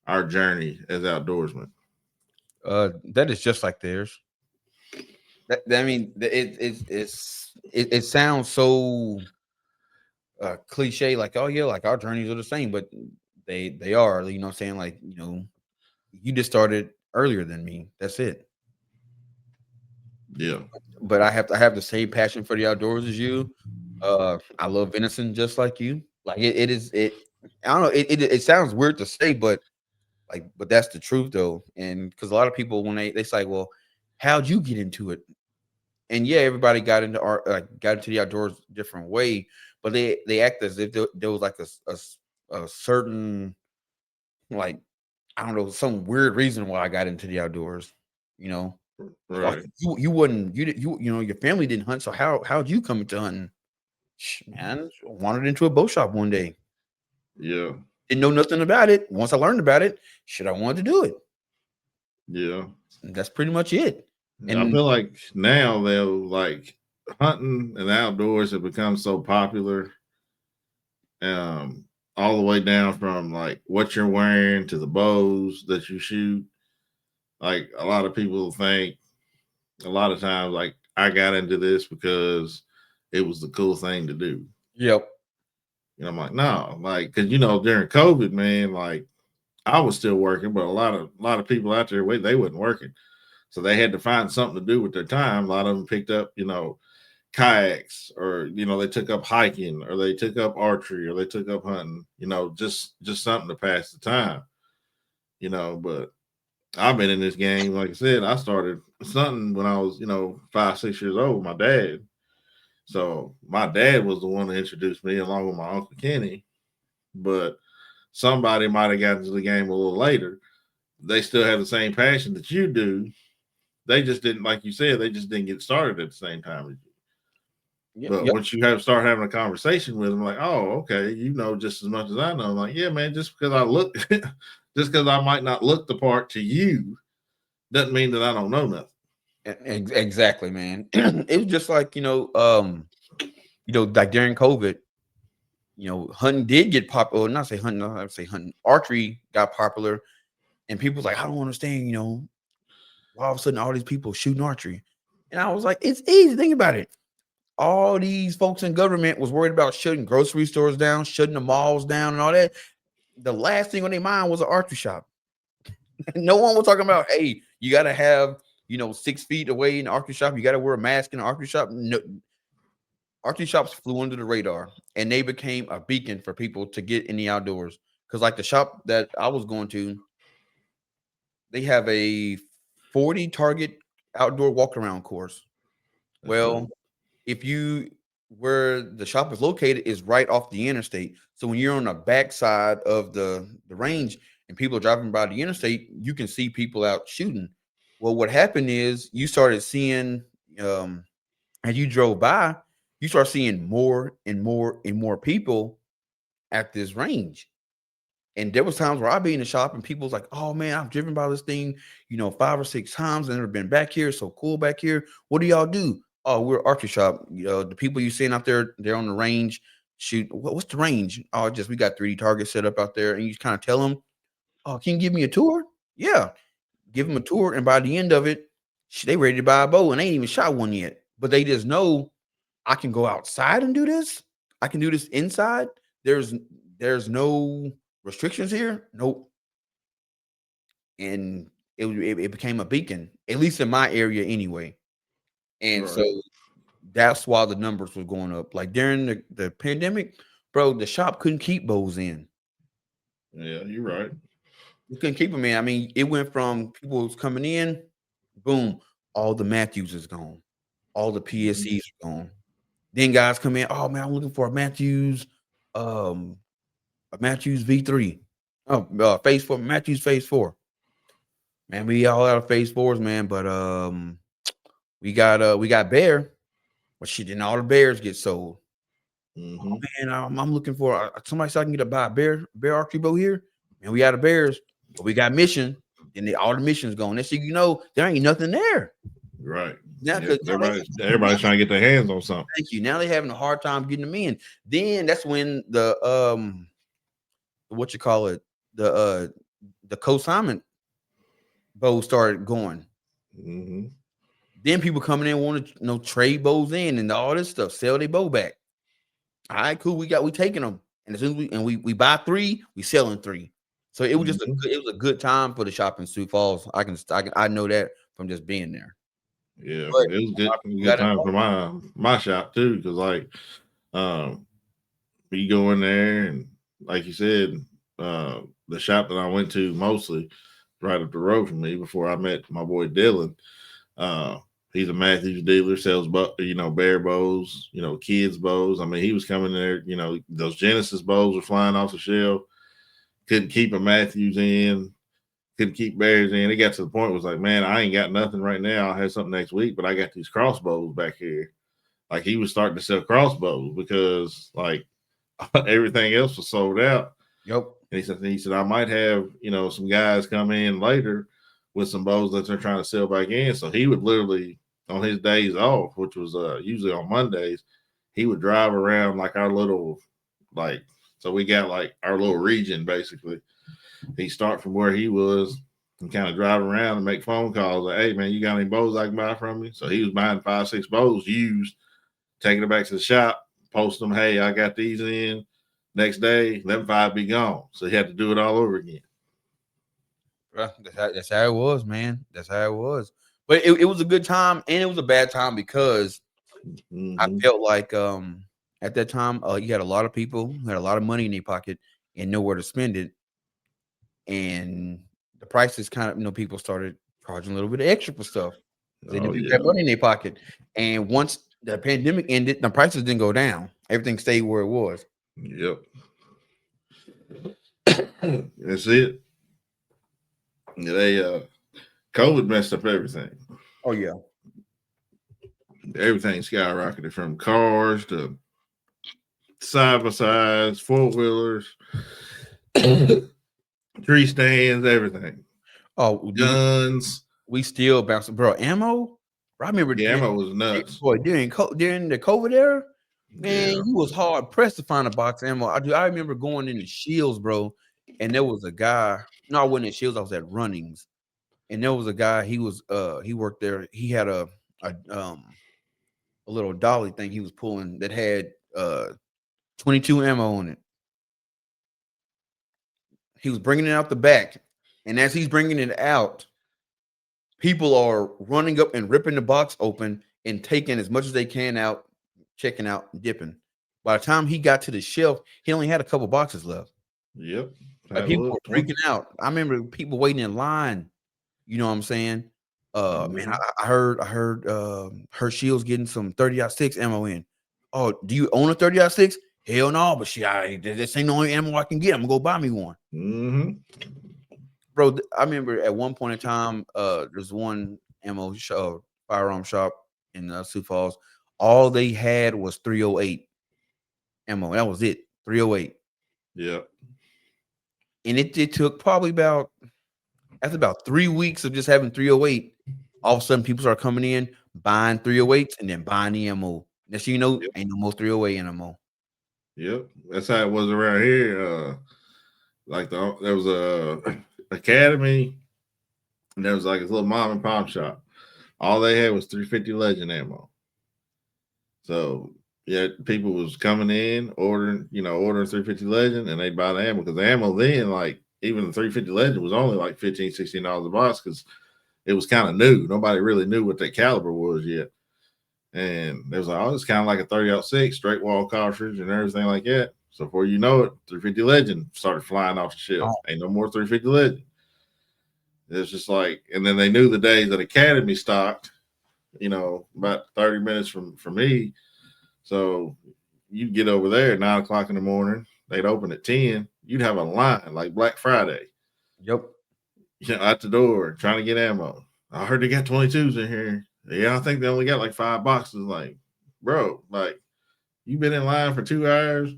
our journey as outdoorsmen? That is just like theirs. It sounds so cliche, like, oh yeah, like our journeys are the same, but they are. You know what I'm saying? Like, you just started earlier than me. That's it. Yeah. But I have the same passion for the outdoors as you. I love venison just like you. Like it is. I don't know. It sounds weird to say, but that's the truth though. And because a lot of people, when they say, well, how'd you get into it? And yeah, everybody got into the outdoors a different way, but they act as if there was like a certain, like, I don't know, some weird reason why I got into the outdoors. Right. You wouldn't, your family didn't hunt, so how'd you come into hunting? Man, wandered into a bow shop one day. Yeah. Didn't know nothing about it. Once I learned about it, I wanted to do it. Yeah. And that's pretty much it. And I feel like now they'll like hunting and outdoors have become so popular. All the way down from like what you're wearing to the bows that you shoot. Like, a lot of people think a lot of times, like, I got into this because it was the cool thing to do. Yep. I'm like, no, like, because during COVID, man, like, I was still working, but a lot of people out there, they wasn't working, so they had to find something to do with their time. A lot of them picked up, kayaks, or they took up hiking, or they took up archery, or they took up hunting. Just something to pass the time. But I've been in this game, like I said, I started something when I was 5-6 years old with my dad. So my dad was the one that introduced me, along with my uncle Kenny. But somebody might have gotten into the game a little later. They still have the same passion that you do. They just didn't, like you said, they just didn't get started at the same time as you. But once you start having a conversation with them, like, oh, okay, just as much as I know. I'm like, yeah, man, just because I might not look the part to you, doesn't mean that I don't know nothing. Exactly, man. It was just like like during COVID, hunting did get popular. Not say hunting, I would say hunting. Archery got popular, and people's like, I don't understand, why all of a sudden all these people shooting archery. And I was like, it's easy. Think about it. All these folks in government was worried about shutting grocery stores down, shutting the malls down, and all that. The last thing on their mind was an archery shop. No one was talking about, hey, you got to have 6 feet away in the archery shop. You got to wear a mask in the archery shop. No, archery shops flew under the radar, and they became a beacon for people to get in the outdoors. Because like the shop that I was going to, they have a 40 target outdoor walk around course. Well, if you where the shop is located is right off the interstate. So when you're on the backside of the range and people are driving by the interstate, you can see people out shooting. Well, what happened is you started seeing as you drove by, you start seeing more and more and more people at this range. And there was times where I'd be in the shop and people was like, oh man, I've driven by this thing, 5 or 6 times and never been back here. So cool back here. What do y'all do? Oh, we're archery shop. The people you seeing out there, they're on the range. Shoot, what's the range? Oh, we got 3D targets set up out there. And you kind of tell them, oh, can you give me a tour? Yeah. Give them a tour. And by the end of it, they ready to buy a bow and they ain't even shot one yet. But they just know I can go outside and do this. I can do this inside. There's no restrictions here. Nope. And it became a beacon, at least in my area anyway. And so that's why the numbers were going up. Like during the pandemic, bro, the shop couldn't keep bows in. Yeah, you're right. You couldn't keep them in. I mean, it went from people was coming in, boom, all the Matthews is gone. All the PSCs are gone. Then guys come in, oh man, I'm looking for a Matthews V3. Oh, phase 4, Matthews phase 4. Man, we all out of phase 4s, man. But we got Bear. But shit, then all the bears get sold. Oh man, I'm looking for somebody so I can buy a bear archery bow here. And we got the bears, but we got mission, and all the missions gone. Next thing you know, there ain't nothing there. Right. Now, everybody's trying to get their hands on something. Thank you. Now they're having a hard time getting them in. Then that's when the what you call it, the consignment bow started going. Then people coming in want to trade bows in and all this stuff, sell their bow back. All right, cool. We taking them, and as soon as we buy 3, we selling 3. So it was just it was a good time for the shop in Sioux Falls. I know that from just being there. Yeah, but it was good time for my shop too, because like we go in there and like you said, the shop that I went to mostly right up the road from me before I met my boy Dylan. He's a Matthews dealer, sells bear bows, kids bows. I mean, he was coming there, those Genesis bows were flying off the shelf. Couldn't keep a Matthews in, couldn't keep bears in. It got to the point where it was like, man, I ain't got nothing right now. I'll have something next week, but I got these crossbows back here. Like he was starting to sell crossbows because like everything else was sold out. Yep. And he said I might have, some guys come in later with some bows that they're trying to sell back in. So he would literally, on his days off, which was usually on Mondays, he would drive around like our little, so we got like our little region basically. He'd start from where he was and kind of drive around and make phone calls like, hey man, you got any bows I can buy from me? So he was buying 5-6 bows used, taking it back to the shop, post them, hey, I got these in. Next day, them 5 be gone. So he had to do it all over again. That's how it was, man. That's how it was. But it was a good time and it was a bad time because I Mhm. felt like at that time, you had a lot of people who had a lot of money in their pocket and nowhere to spend it, and the prices kind of people started charging a little bit extra for stuff. They Oh didn't people yeah. had money in their pocket, and once the pandemic ended, the prices didn't go down. Everything stayed where it was. Yep. That's it. They COVID messed up everything. Oh yeah, Everything skyrocketed from cars to side by sides, four wheelers, tree stands, everything. oh dude, Guns. we still bouncing, bro. Ammo, bro, I remember Yeah, ammo was nuts. boy during the COVID era. Man, Yeah. you was hard pressed to find a box of ammo. I remember going into Shields, bro, and there was a guy. No, I wasn't at Shields. I was at Runnings, and there was a guy. He worked there. He had a little dolly thing he was pulling that had 22 ammo on it. He was bringing it out the back, and as he's bringing it out, people are running up and ripping the box open and taking as much as they can out, checking out, and dipping. By the time he got to the shelf, he only had a couple boxes left. Yep. Like Had a people little were freaking out. I remember people waiting in line. You know what I'm saying? Man, Mhm. I heard Shields getting some 30-06 ammo in. Oh, do you own a 30-06? Hell no, but this ain't the only ammo I can get. I'm gonna go buy me one. Mhm. Bro, I remember at one point in time, there's one firearm shop in Sioux Falls. All they had was 308 ammo. That was it. 308. Yep. And it took probably after about 3 weeks of just having 308, all of a sudden people start coming in, buying 308s and then buying the ammo. Next thing you know, Yep. ain't no more 308 anymore. Yep. That's how it was around here. Like there was a academy, and there was like a little mom and pop shop. All they had was 350 Legend ammo. So yeah, people was coming in ordering 350 Legend, and they'd buy the ammo because the ammo then, like even the 350 Legend was only like $15-$16 a box because it was kind of new. Nobody really knew what that caliber was yet. And there was like, oh, it's kind of like a 30-06 straight wall cartridge and everything like that. So before you know it, 350 Legend started flying off the shelf. Oh, Ain't no more 350 Legend. It's just like, and then they knew the days that Academy stocked, about 30 minutes from me. So you'd get over there at 9 o'clock in the morning. They'd open at 10. You'd have a line like Black Friday. yep. Out the door trying to get ammo. I heard they got 22s in here. Yeah, I think they only got like 5 boxes. Like, bro, like you've been in line for 2 hours,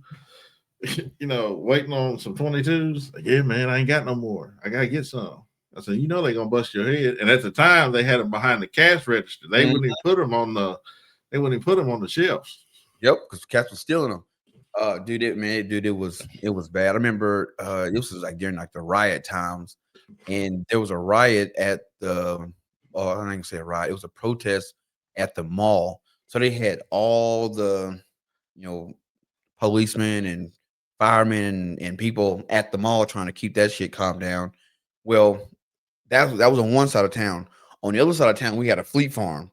waiting on some 22s. Like, yeah, man, I ain't got no more. I gotta get some. I said, they're gonna bust your head. And at the time, they had them behind the cash register. They wouldn't even put them on the shelves. Yep, because cats was stealing them. It was bad. I remember this was like during like the riot times, and there was a riot at the I don't even say a riot, it was a protest at the mall. So they had all the you know policemen and firemen and people at the mall trying to keep that shit calmed down. Well, that was on one side of town. On the other side of town, we had a fleet farm.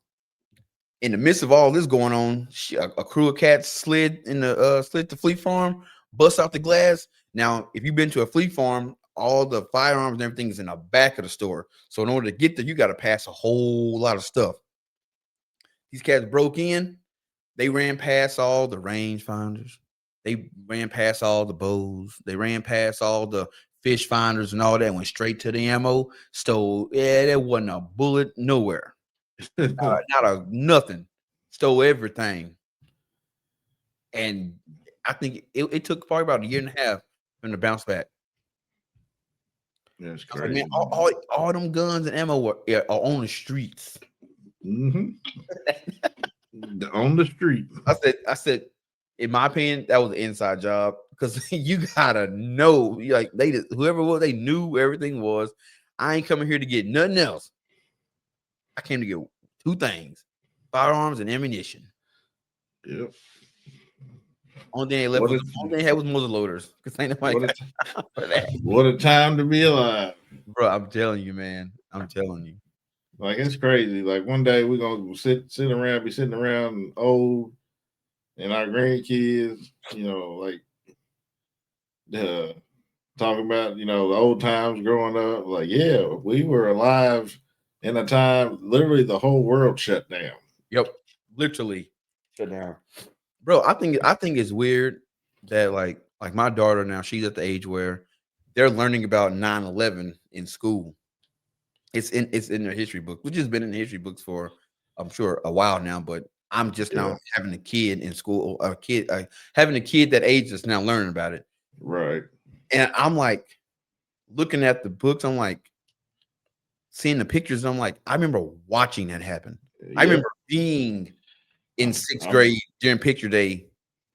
In the midst of all this going on, a crew of cats slid to Fleet Farm, bust out the glass. Now, if you've been to a Fleet Farm, all the firearms and everything is in the back of the store. So in order to get there, you got to pass a whole lot of stuff. These cats broke in. They ran past all the range finders. They ran past all the bows. They ran past all the fish finders and all that. Went straight to the ammo. Stole. Yeah, there wasn't a bullet nowhere. Not a nothing. Stole everything. And I think it took probably about a year and a half for them to bounce back. That's I was like, man, crazy. all them guns and ammo are on the streets. Mm-hmm. On the street. I said, in my opinion, that was an inside job because you gotta know, like whoever was, they knew everything was. I ain't coming here to get nothing else. I came to get 2 things: firearms and ammunition. Yep. Only thing they left What was a, only thing they had was muzzle loaders because ain't nobody what, got a, time for that. what a time to be alive. Bro, I'm telling you, man. I'm telling you. Like it's crazy. Like one day we're gonna be sitting around old and our grandkids, like uh, talking about, the old times growing up. Like, yeah, we were alive in a time literally the whole world shut down. Yep, literally shut down, bro. I think it's weird that like my daughter now, she's at the age where they're learning about 9/11 in school. It's in their history book, which has been in the history books for I'm sure a while now. But I'm just Yeah, now having a kid in school, having a kid that age that's now learning about it, right. and I'm like looking at the books. I'm like seeing the pictures. I'm like, I remember watching that happen. I Yep. remember being in I'm, sixth I'm grade during picture day,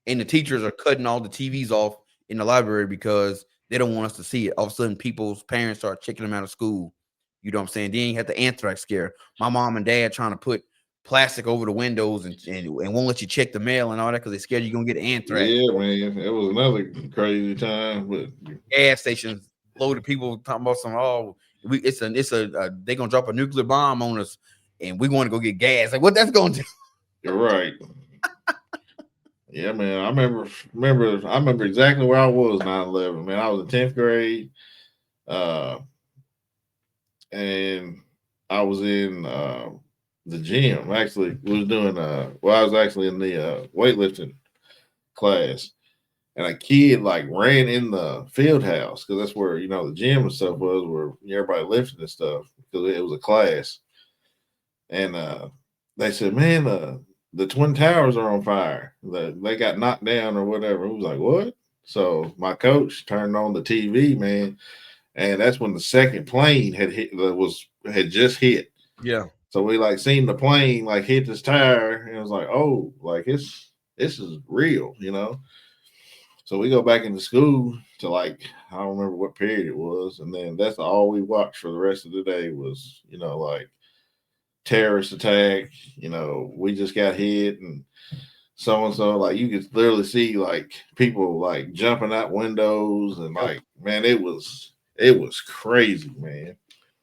and the teachers are cutting all the TVs off in the library because they don't want us to see it. All of a sudden, people's parents start checking them out of school. You know what I'm saying? Then you had the anthrax scare. My mom and dad trying to put plastic over the windows and won't let you check the mail and all that because they're scared you're gonna get anthrax. yeah, man. It was another crazy time, but Gas stations loaded people talking about some they gonna drop a nuclear bomb on us and we want to go get gas. Like what that's gonna do? you're right. Yeah, man. I remember exactly where I was 9/11. Man, I was in 10th grade. Uh and I was in the gym. Actually, we was doing I was actually in the weightlifting class, and a kid like ran in the field house because that's where the gym and stuff was, where everybody lifting and stuff because it was a class, and they said, "Man, the Twin Towers are on fire. They got knocked down or whatever." We was like, "What?" So my coach turned on the TV, man, and that's when the second plane had just hit. Yeah. So we like seen the plane like hit this tire, and it was like, oh, like this is real. So we go back into school to like I don't remember what period it was, and then that's all we watched for the rest of the day was like terrorist attack. We just got hit and so and so. Like you could literally see like people like jumping out windows and Yep. like man, it was crazy, man.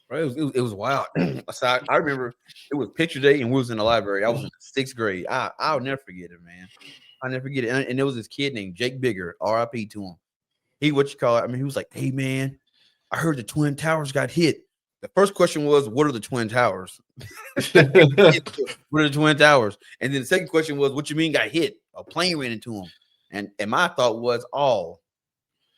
Right, it was wild. So I remember it was picture day and we was in the library. I was in sixth grade. I'll never forget it, man. I'll never forget it. And there was this kid named Jake Bigger, RIP to him. He what you call it? I mean, he was like, "Hey man, I heard the Twin Towers got hit." The first question was, "What are the Twin Towers?" What are the Twin Towers? And then the second question was, "What you mean got hit? A plane ran into him." And my thought was, "Oh,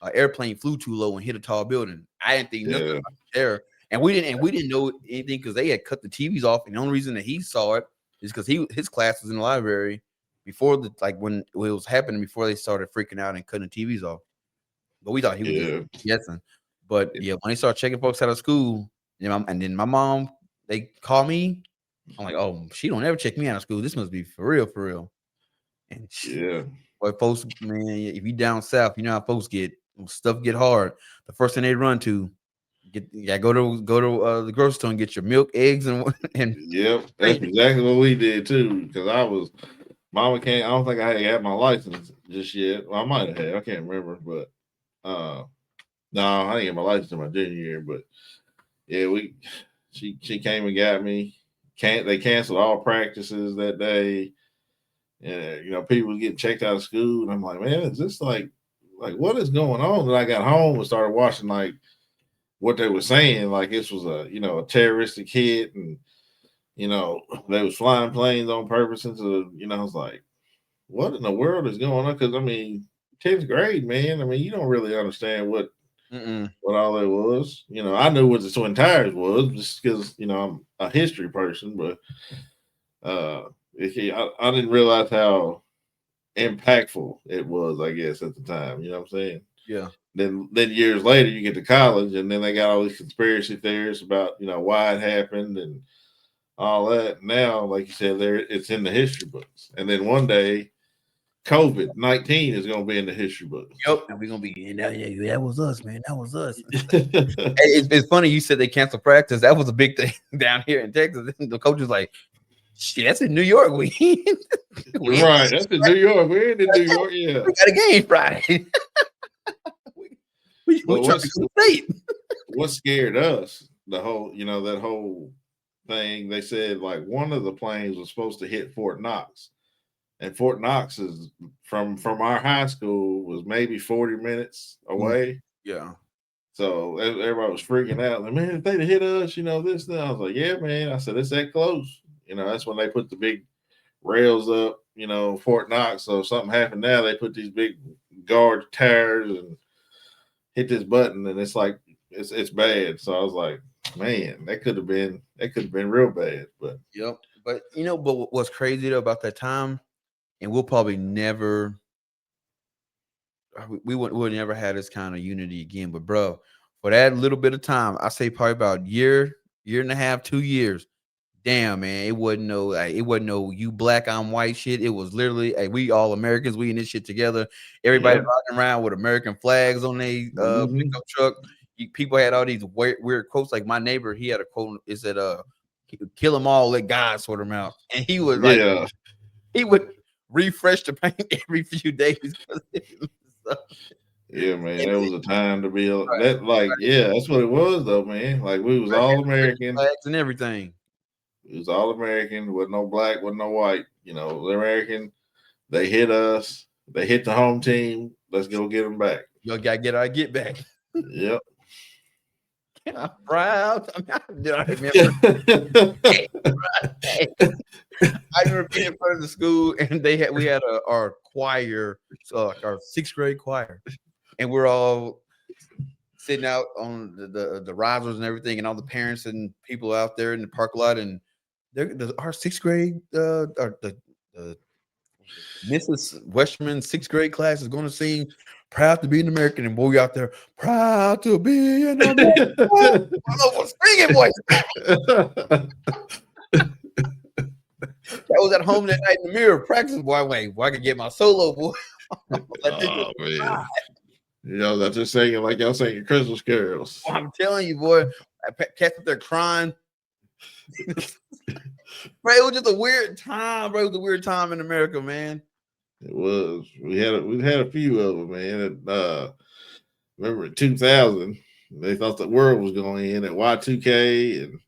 an airplane flew too low and hit a tall building." I didn't think nothing Yeah, about the terror. And we didn't know anything because they had cut the TVs off. And the only reason that he saw it is because his class was in the library before when it was happening before they started freaking out and cutting the TVs off. But we thought he was just yeah, guessing. But yeah, when they started checking folks out of school, and then my mom, they call me. I'm like, oh, she don't ever check me out of school. This must be for real, for real. And yeah, boy, folks, man, if you down south, you know how folks get when stuff get hard. The first thing they run to go to the grocery store and get your milk, eggs, and and yep. That's exactly what we did too. Because Mama can't. I don't think I had my license just yet. Well, I might have had. I can't remember, but no, I didn't get my license in my junior year. But yeah, she came and got me. They canceled all practices that day, and people were getting checked out of school, and I'm like, man, is this like what is going on? And I got home and started watching like what they were saying, like this was a terroristic hit, and they was flying planes on purpose into I was like, what in the world is going on? Because I mean, 10th grade, man. I mean, you don't really understand what all that was. I knew what the Twin Towers was just because I'm a history person, but I didn't realize how impactful it was. I guess at the time, you know what I'm saying. yeah, Then years later, you get to college, and then they got all these conspiracy theories about why it happened and all that. Now, like you said, it's in the history books, and then one day COVID-19 is going to be in the history books. yep, and we're gonna be in that. Yeah, that was us, man. That was us. It's funny you said they canceled practice. That was a big thing down here in Texas. The coach was like, "Shit, that's in New York. We Right, that's in New York. We're in New York, yeah. we got a game Friday. we But trying to go to state." what scared us, the whole, that whole thing, they said like one of the planes was supposed to hit Fort Knox, and Fort Knox is from our high school was maybe 40 minutes away. Yeah. So everybody was freaking out. Like, man, if they'd hit us, this. Then I was like, yeah, man. I said, it's that close. That's when they put the big rails up, Fort Knox. So if something happened now, they put these big guard tires and hit this button, and it's like it's bad. So I was like, man, that could have been real bad. But Yep. But but what's crazy though about that time, and we'll probably never we'll never have this kind of unity again. But bro, for that little bit of time, I say probably about year and a half, 2 years. Damn, man, it wasn't no you black, I'm white shit. It was literally, hey, we all Americans, we in this shit together. Everybody riding around with American flags on their pickup truck. People had all these weird quotes. Like my neighbor, he had a quote. It said, "Kill them all, let God sort them out." And he was like, he would refresh the paint every few days. Yeah, man, that was a time to be that. Like, yeah, that's what it was, though, man. Like, we was all American, flags and everything. It was all American, with no black, with no white. The American. They hit us. They hit the home team. Let's go get them back. Y'all gotta get our get back. Yep. I'm proud. I remember. I remember being in front of the school, and we had our choir, so like our 6th grade choir, and we're all sitting out on the risers and everything, and all the parents and people out there in the parking lot, and our 6th grade, the Mrs. Westerman's 6th grade class is going to sing "Proud to be an American," and boy, we out there, proud to be an American. Singing voice. I was at home that night in the mirror practicing. Boy, I could get my solo, boy. Oh man, that's just singing like y'all singing Christmas carols. I'm telling you, boy, cats up there crying. Bro, it was just a weird time, bro. It was a weird time in America, man. It was. We've had a few of them, man. Remember in 2000, they thought the world was going in at Y2K, and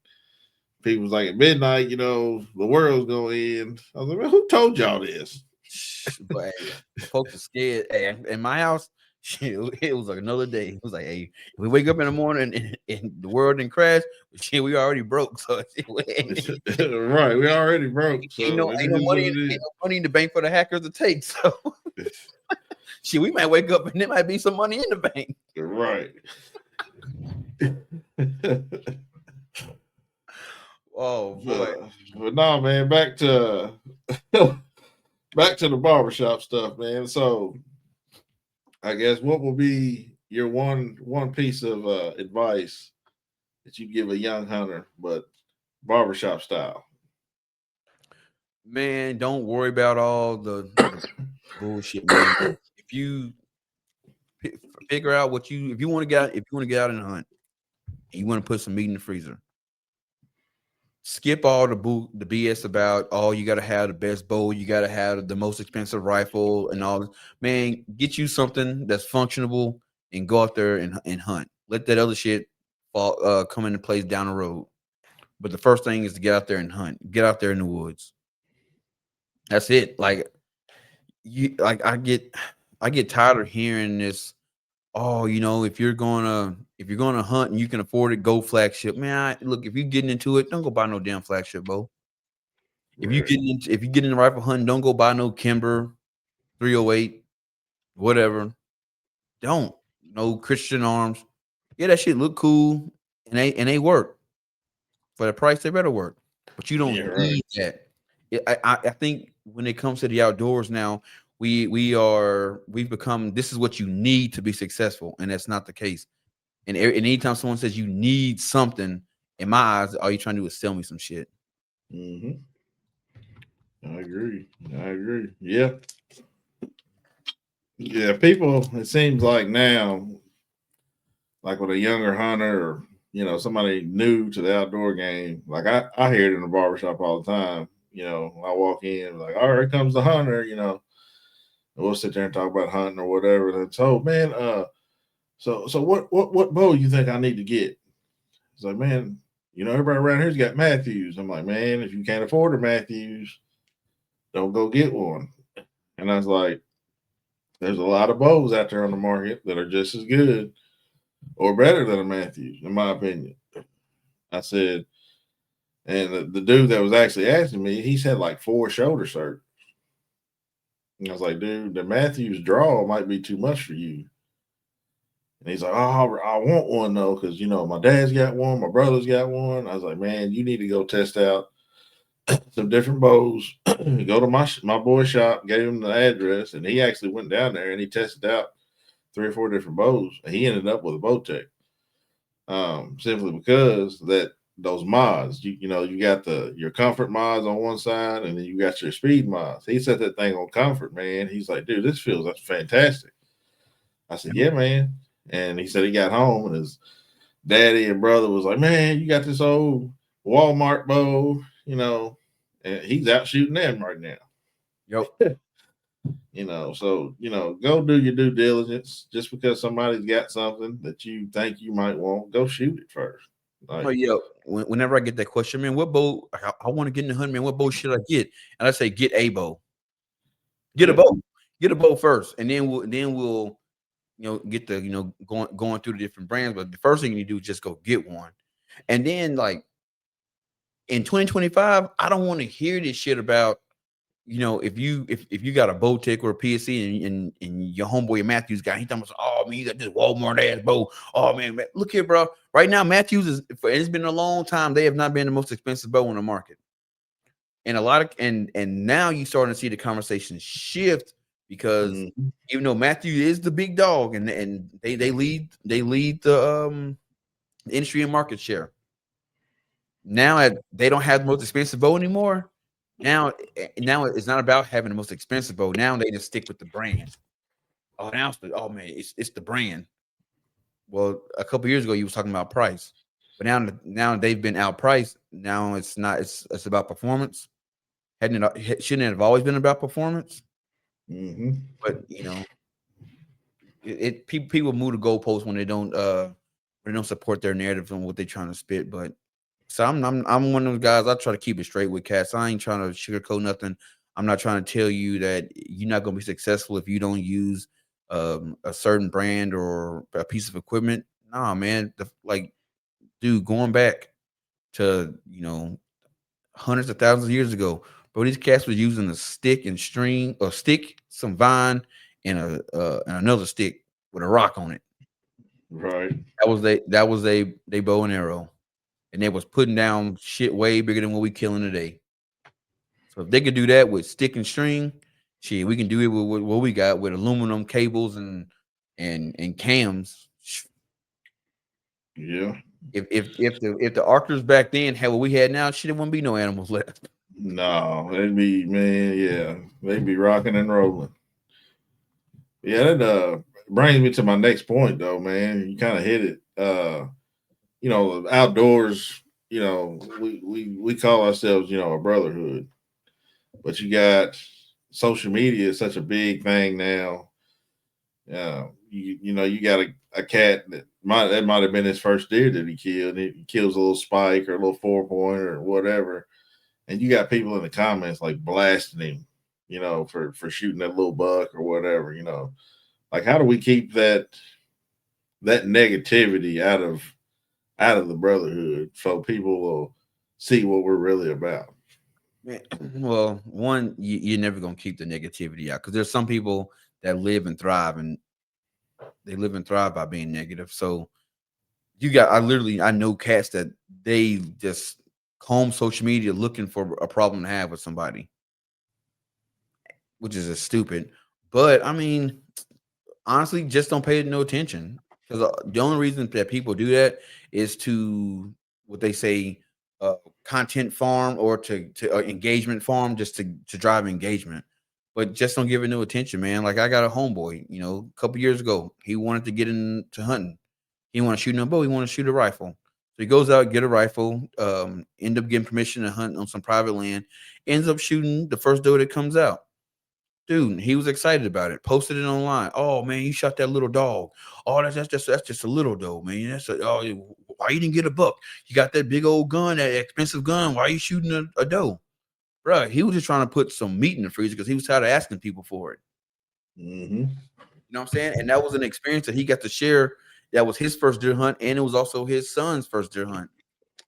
people was like at midnight, the world's going in. I was like, man, who told y'all this? But folks are scared. Hey, in my house, it was like another day. It was like, hey, if we wake up in the morning and the world didn't crash, we already broke. So right, we already broke. So ain't no money in the bank for the hackers to take. So we might wake up and there might be some money in the bank. Right. Oh boy. But no, man, back to the barbershop stuff, man. So I guess what will be your one piece of advice that you give a young hunter, but barbershop style? Man, don't worry about all the bullshit, man. If you figure out if you want to get out and hunt, and you want to put some meat in the freezer, skip all the BS about, oh, you got to have the best bow, you got to have the most expensive rifle and all. Man, get you something that's functional and go out there and hunt. Let that other shit come into place down the road. But the first thing is to get out there and hunt. Get out there in the woods. That's it. Like I get tired of hearing this. Oh, if you're gonna hunt and you can afford it, go flagship. Man, look, if you're getting into it, don't go buy no damn flagship bow. If you get in the rifle hunting, don't go buy no Kimber 308, whatever. Don't. No Christian arms. Yeah, that shit look cool and they work. For the price, they better work. But you don't need that. I think when it comes to the outdoors now, we've become, this is what you need to be successful, and that's not the case. And anytime someone says you need something, in my eyes, all you trying to do is sell me some shit. Mm-hmm. I agree. Yeah. People, it seems like now, like with a younger hunter or somebody new to the outdoor game, like I hear it in the barbershop all the time. I walk in like, all right, here comes the hunter, and we'll sit there and talk about hunting or whatever. And so, man, so what bow you think I need to get? It's like, man, everybody around here's got Matthews. I'm like, man, if you can't afford a Matthews, don't go get one. And I was like, there's a lot of bows out there on the market that are just as good or better than a Matthews, in my opinion. I said, and the dude that was actually asking me, he's had like 4 shoulder certs. And I was like, dude, the Matthews draw might be too much for you. And he's like, oh, I want one though, because my dad's got one, my brother's got one. I was like, man, you need to go test out some different bows. Go to my boy's shop, gave him the address, and he actually went down there and he tested out 3 or 4 different bows, and he ended up with a Bowtech. Simply because that those mods, you got your comfort mods on one side, and then you got your speed mods. He set that thing on comfort, man. He's like, dude, this feels fantastic. I said, yeah, man. And he said he got home and his daddy and brother was like, man, you got this old Walmart bow, and he's out shooting them right now. Yep. So go do your due diligence. Just because somebody's got something that you think you might want, go shoot it first. Whenever I get that question, man, what bow I want to get in the hunt, man, what bow should I get? And I say, get a bow. Get a bow first, and then we'll get the going through the different brands. But the first thing you do is just go get one, and then like in 2025, I don't want to hear this shit about if you got a Bowtech or a PSC and your homeboy Matthews guy, he talking about, oh man, you got this Walmart ass bow. Oh man, look here, bro. Right now, Matthews it's been a long time. They have not been the most expensive bow in the market, and and now you starting to see the conversation shift because even though Matthews is the big dog and they lead the industry and market share. Now they don't have the most expensive bow anymore. Now it's not about having the most expensive bow. Now they just stick with the brand. Oh, it's the brand. Well, a couple years ago you was talking about price, but now they've been outpriced. Now it's not. It's about performance. Shouldn't it have always been about performance? Mm-hmm. But people move the goalposts when they don't support their narrative and what they're trying to spit. But so I'm one of those guys. I try to keep it straight with cats. I ain't trying to sugarcoat nothing. I'm not trying to tell you that you're not going to be successful if you don't use a certain brand or a piece of equipment. Nah, man. Dude, going back to hundreds of thousands of years ago, bro, these cats was using a stick and string, or stick, some vine, and and another stick with a rock on it. Right. That was a bow and arrow. And they was putting down shit way bigger than what we killing today. So if they could do that with stick and string, shit, we can do it with what we got with aluminum cables and cams. Yeah. If the archers back then had what we had now, shit, there wouldn't be no animals left. No, they'd be, man, yeah, they'd be rocking and rolling. Yeah, that brings me to my next point, though, man. You kind of hit it. Outdoors, we call ourselves, a brotherhood, but you got social media is such a big thing now. You got a cat that might have been his first deer that he killed. He kills a little spike or a little 4-point or whatever, and you got people in the comments like blasting him, for shooting that little buck or whatever. Like, how do we keep that negativity out of the brotherhood so people will see what we're really about? Man, well, one, you're never gonna keep the negativity out because there's some people that live and thrive, and they live and thrive by being negative. So I know cats that they just comb social media looking for a problem to have with somebody, which is just stupid. But I mean, honestly, just don't pay no attention, because the only reason that people do that is to, what they say, content farm, or to engagement farm, just to drive engagement. But just don't give it no attention, man. Like, I got a homeboy, a couple years ago, he wanted to get into hunting. He want to shoot no bow. He want to shoot a rifle. So he goes out, get a rifle, end up getting permission to hunt on some private land, ends up shooting the first doe that comes out. Dude, he was excited about it. Posted it online. Oh man, you shot that little dog. Oh, that's just a little doe, man. why you didn't get a buck? You got that big old gun, that expensive gun. Why are you shooting a doe? Bro, he was just trying to put some meat in the freezer because he was tired of asking people for it. Mm-hmm. You know what I'm saying? And that was an experience that he got to share. That was his first deer hunt, and it was also his son's first deer hunt.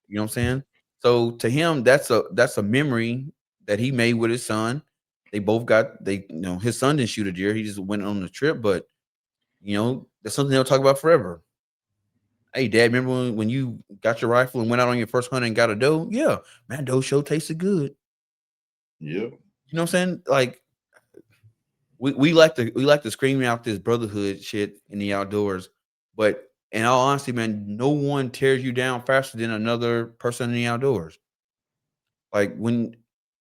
You know what I'm saying? So to him, that's a memory that he made with his son. They both got his son didn't shoot a deer. He just went on the trip, but that's something they'll talk about forever. Hey, Dad, remember when you got your rifle and went out on your first hunt and got a doe? Yeah, man, doe show tasted good. Yep. You know what I'm saying? Like we like to scream out this brotherhood shit in the outdoors, but in all honesty, man, no one tears you down faster than another person in the outdoors. Like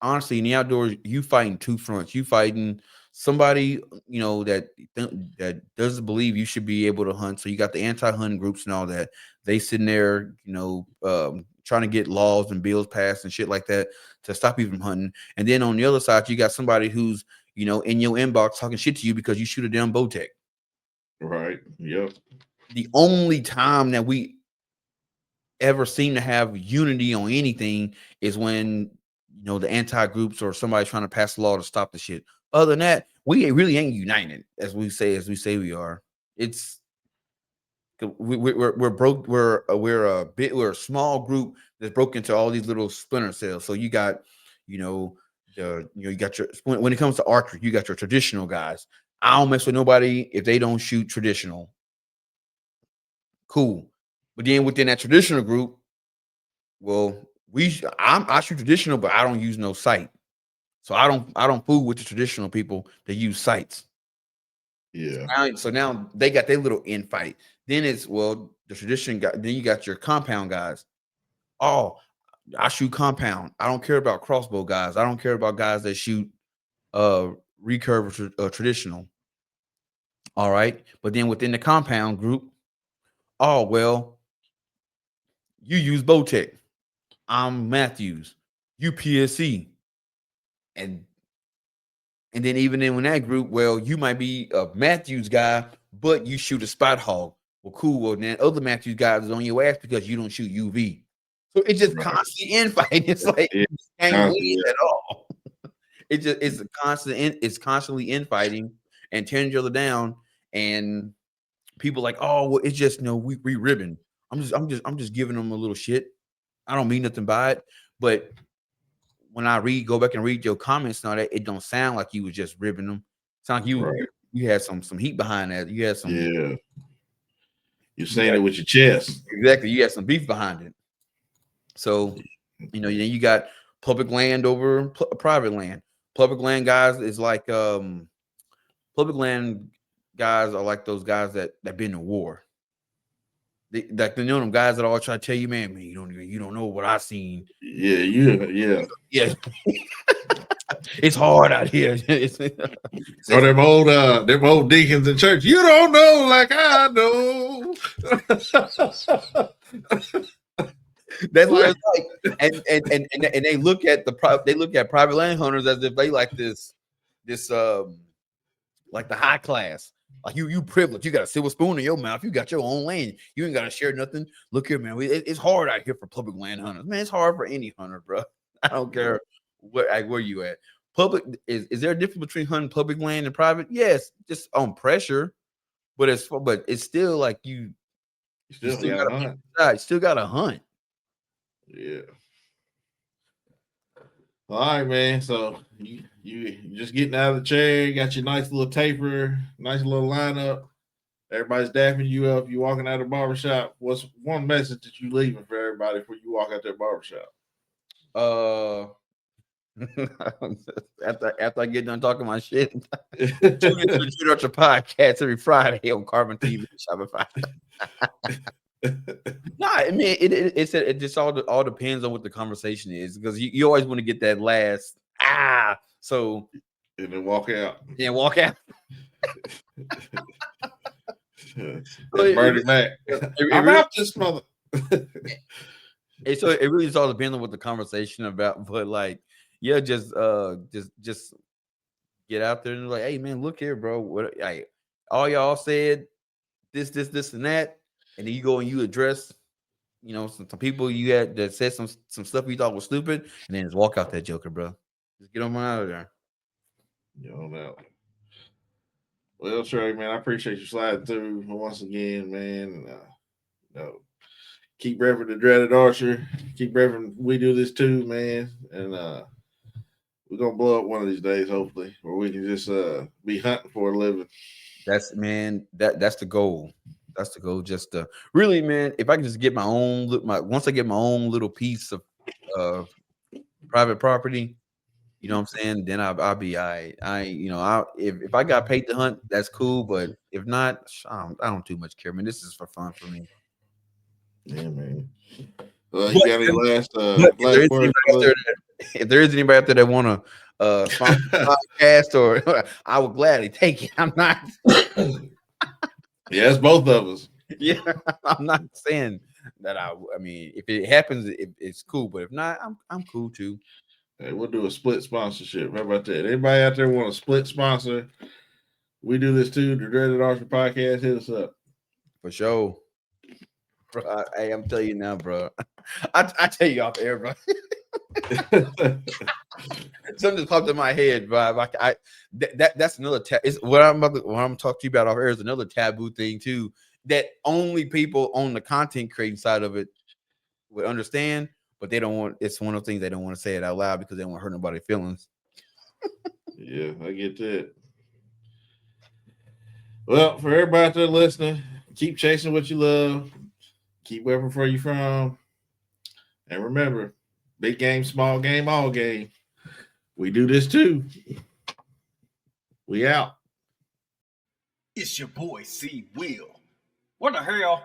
honestly, in the outdoors, you fighting two fronts. You fighting somebody, that doesn't believe you should be able to hunt. So you got the anti-hunting groups and all that. They sitting there, trying to get laws and bills passed and shit like that to stop you from hunting. And then on the other side, you got somebody who's, in your inbox talking shit to you because you shoot a damn Bowtech. Right. Yep. The only time that we ever seem to have unity on anything is when the anti-groups or somebody trying to pass a law to stop the shit. Other than that, we really ain't united as we say we are. It's we're broke. We're a small group that's broke into all these little splinter cells. So you got you got your when it comes to archery, you got your traditional guys. I don't mess with nobody if they don't shoot traditional. Cool. But then within that traditional group, well, I shoot traditional, but I don't use no sight. So I don't fool with the traditional people that use sights. Yeah. So now they got their little infight. Then it's the tradition guy. Then you got your compound guys. Oh, I shoot compound. I don't care about crossbow guys. I don't care about guys that shoot recurve traditional. All right. But then within the compound group, oh well, you use Bowtech. I'm Matthews, UPSC. And then even in that group, well, you might be a Matthews guy, but you shoot a spot hog. Well, cool. Well, then other Matthews guys is on your ass because you don't shoot UV. So it's just constantly infighting. It's like you can't win at all. It's constantly infighting and tearing each other down. And people like, oh, well, it's just we ribbon. I'm just giving them a little shit. I don't mean nothing by it, but when I go back and read your comments and all that, it don't sound like you was just ribbing them. It sound like you had some heat behind that. You had some. Yeah. You're saying it with your chest. Exactly. You had some beef behind it. So, then you got public land over private land. Public land guys is like public land guys are like those guys that been to war. Them guys that always try to tell you, man, you don't know what I seen. Yeah. It's hard out here. Or them old deacons in church. You don't know like I know. That's what it's like. And they look at private land hunters as if they like this like the high class. Like you privileged. You got a silver spoon in your mouth. You got your own land. You ain't got to share nothing. Look here, man. It's hard out here for public land hunters. Man, it's hard for any hunter, bro. I don't care where you at. Public is there a difference between hunting public land and private? Yes, just on pressure, but it's still like you still got to hunt. Yeah. All right, man. So you just getting out of the chair, you got your nice little taper, nice little lineup. Everybody's dapping you up. You walking out of the barbershop. What's one message that you leaving for everybody before you walk out that barbershop? After I get done talking my shit, tune into the Shoot Out Your Podcast every Friday on Carbon TV Shopify. No, I mean it just all depends on what the conversation is, because you always want to get that last so and then walk out. Yeah, walk out. Bernie Mac. I'm out this mother. So it really just all depends on what the conversation about, but like, yeah, just get out there and like, hey man, look here, bro. What all y'all said, this and that, and then you go and you address you know, some people you had that said some stuff you thought was stupid, and then just walk out that joker, bro. Just get them out of there. You know that. Well, Trey, man, I appreciate you sliding through once again, man. Keep repping the dreaded Archer. Keep repping. We do this too, man, and we're gonna blow up one of these days, hopefully, where we can just be hunting for a living. That's that's the goal. That's the goal. Just really, man, if I can just get my own once I get my own little piece of private property, you know what I'm saying? Then I'll be if I got paid to hunt, that's cool. But if not, I don't too much care, man. This is for fun for me. Yeah, man. You got any last if words? If there is anybody out there that want to sponsor the podcast, or I would gladly take it. I'm not. Yeah, it's both of us. Yeah, I'm not saying that I mean, if it happens, it's cool. But if not, I'm cool too. Hey, we'll do a split sponsorship. How about that? Anybody out there want a split sponsor? We do this too. The Dreaded Archer Podcast. Hit us up. For sure. Bro, hey, I'm telling you now, bro. I tell you off air, bro. Something just popped in my head, bro. That's another what I'm talking to you about off air is another taboo thing too. That only people on the content creating side of it would understand, but they don't want. It's one of the things they don't want to say it out loud because they don't want to hurt nobody's feelings. Yeah, I get that. Well, for everybody out there listening, keep chasing what you love. Keep wherever where you from. And remember, big game, small game, all game. We do this too. We out. It's your boy C. Will. What the hell?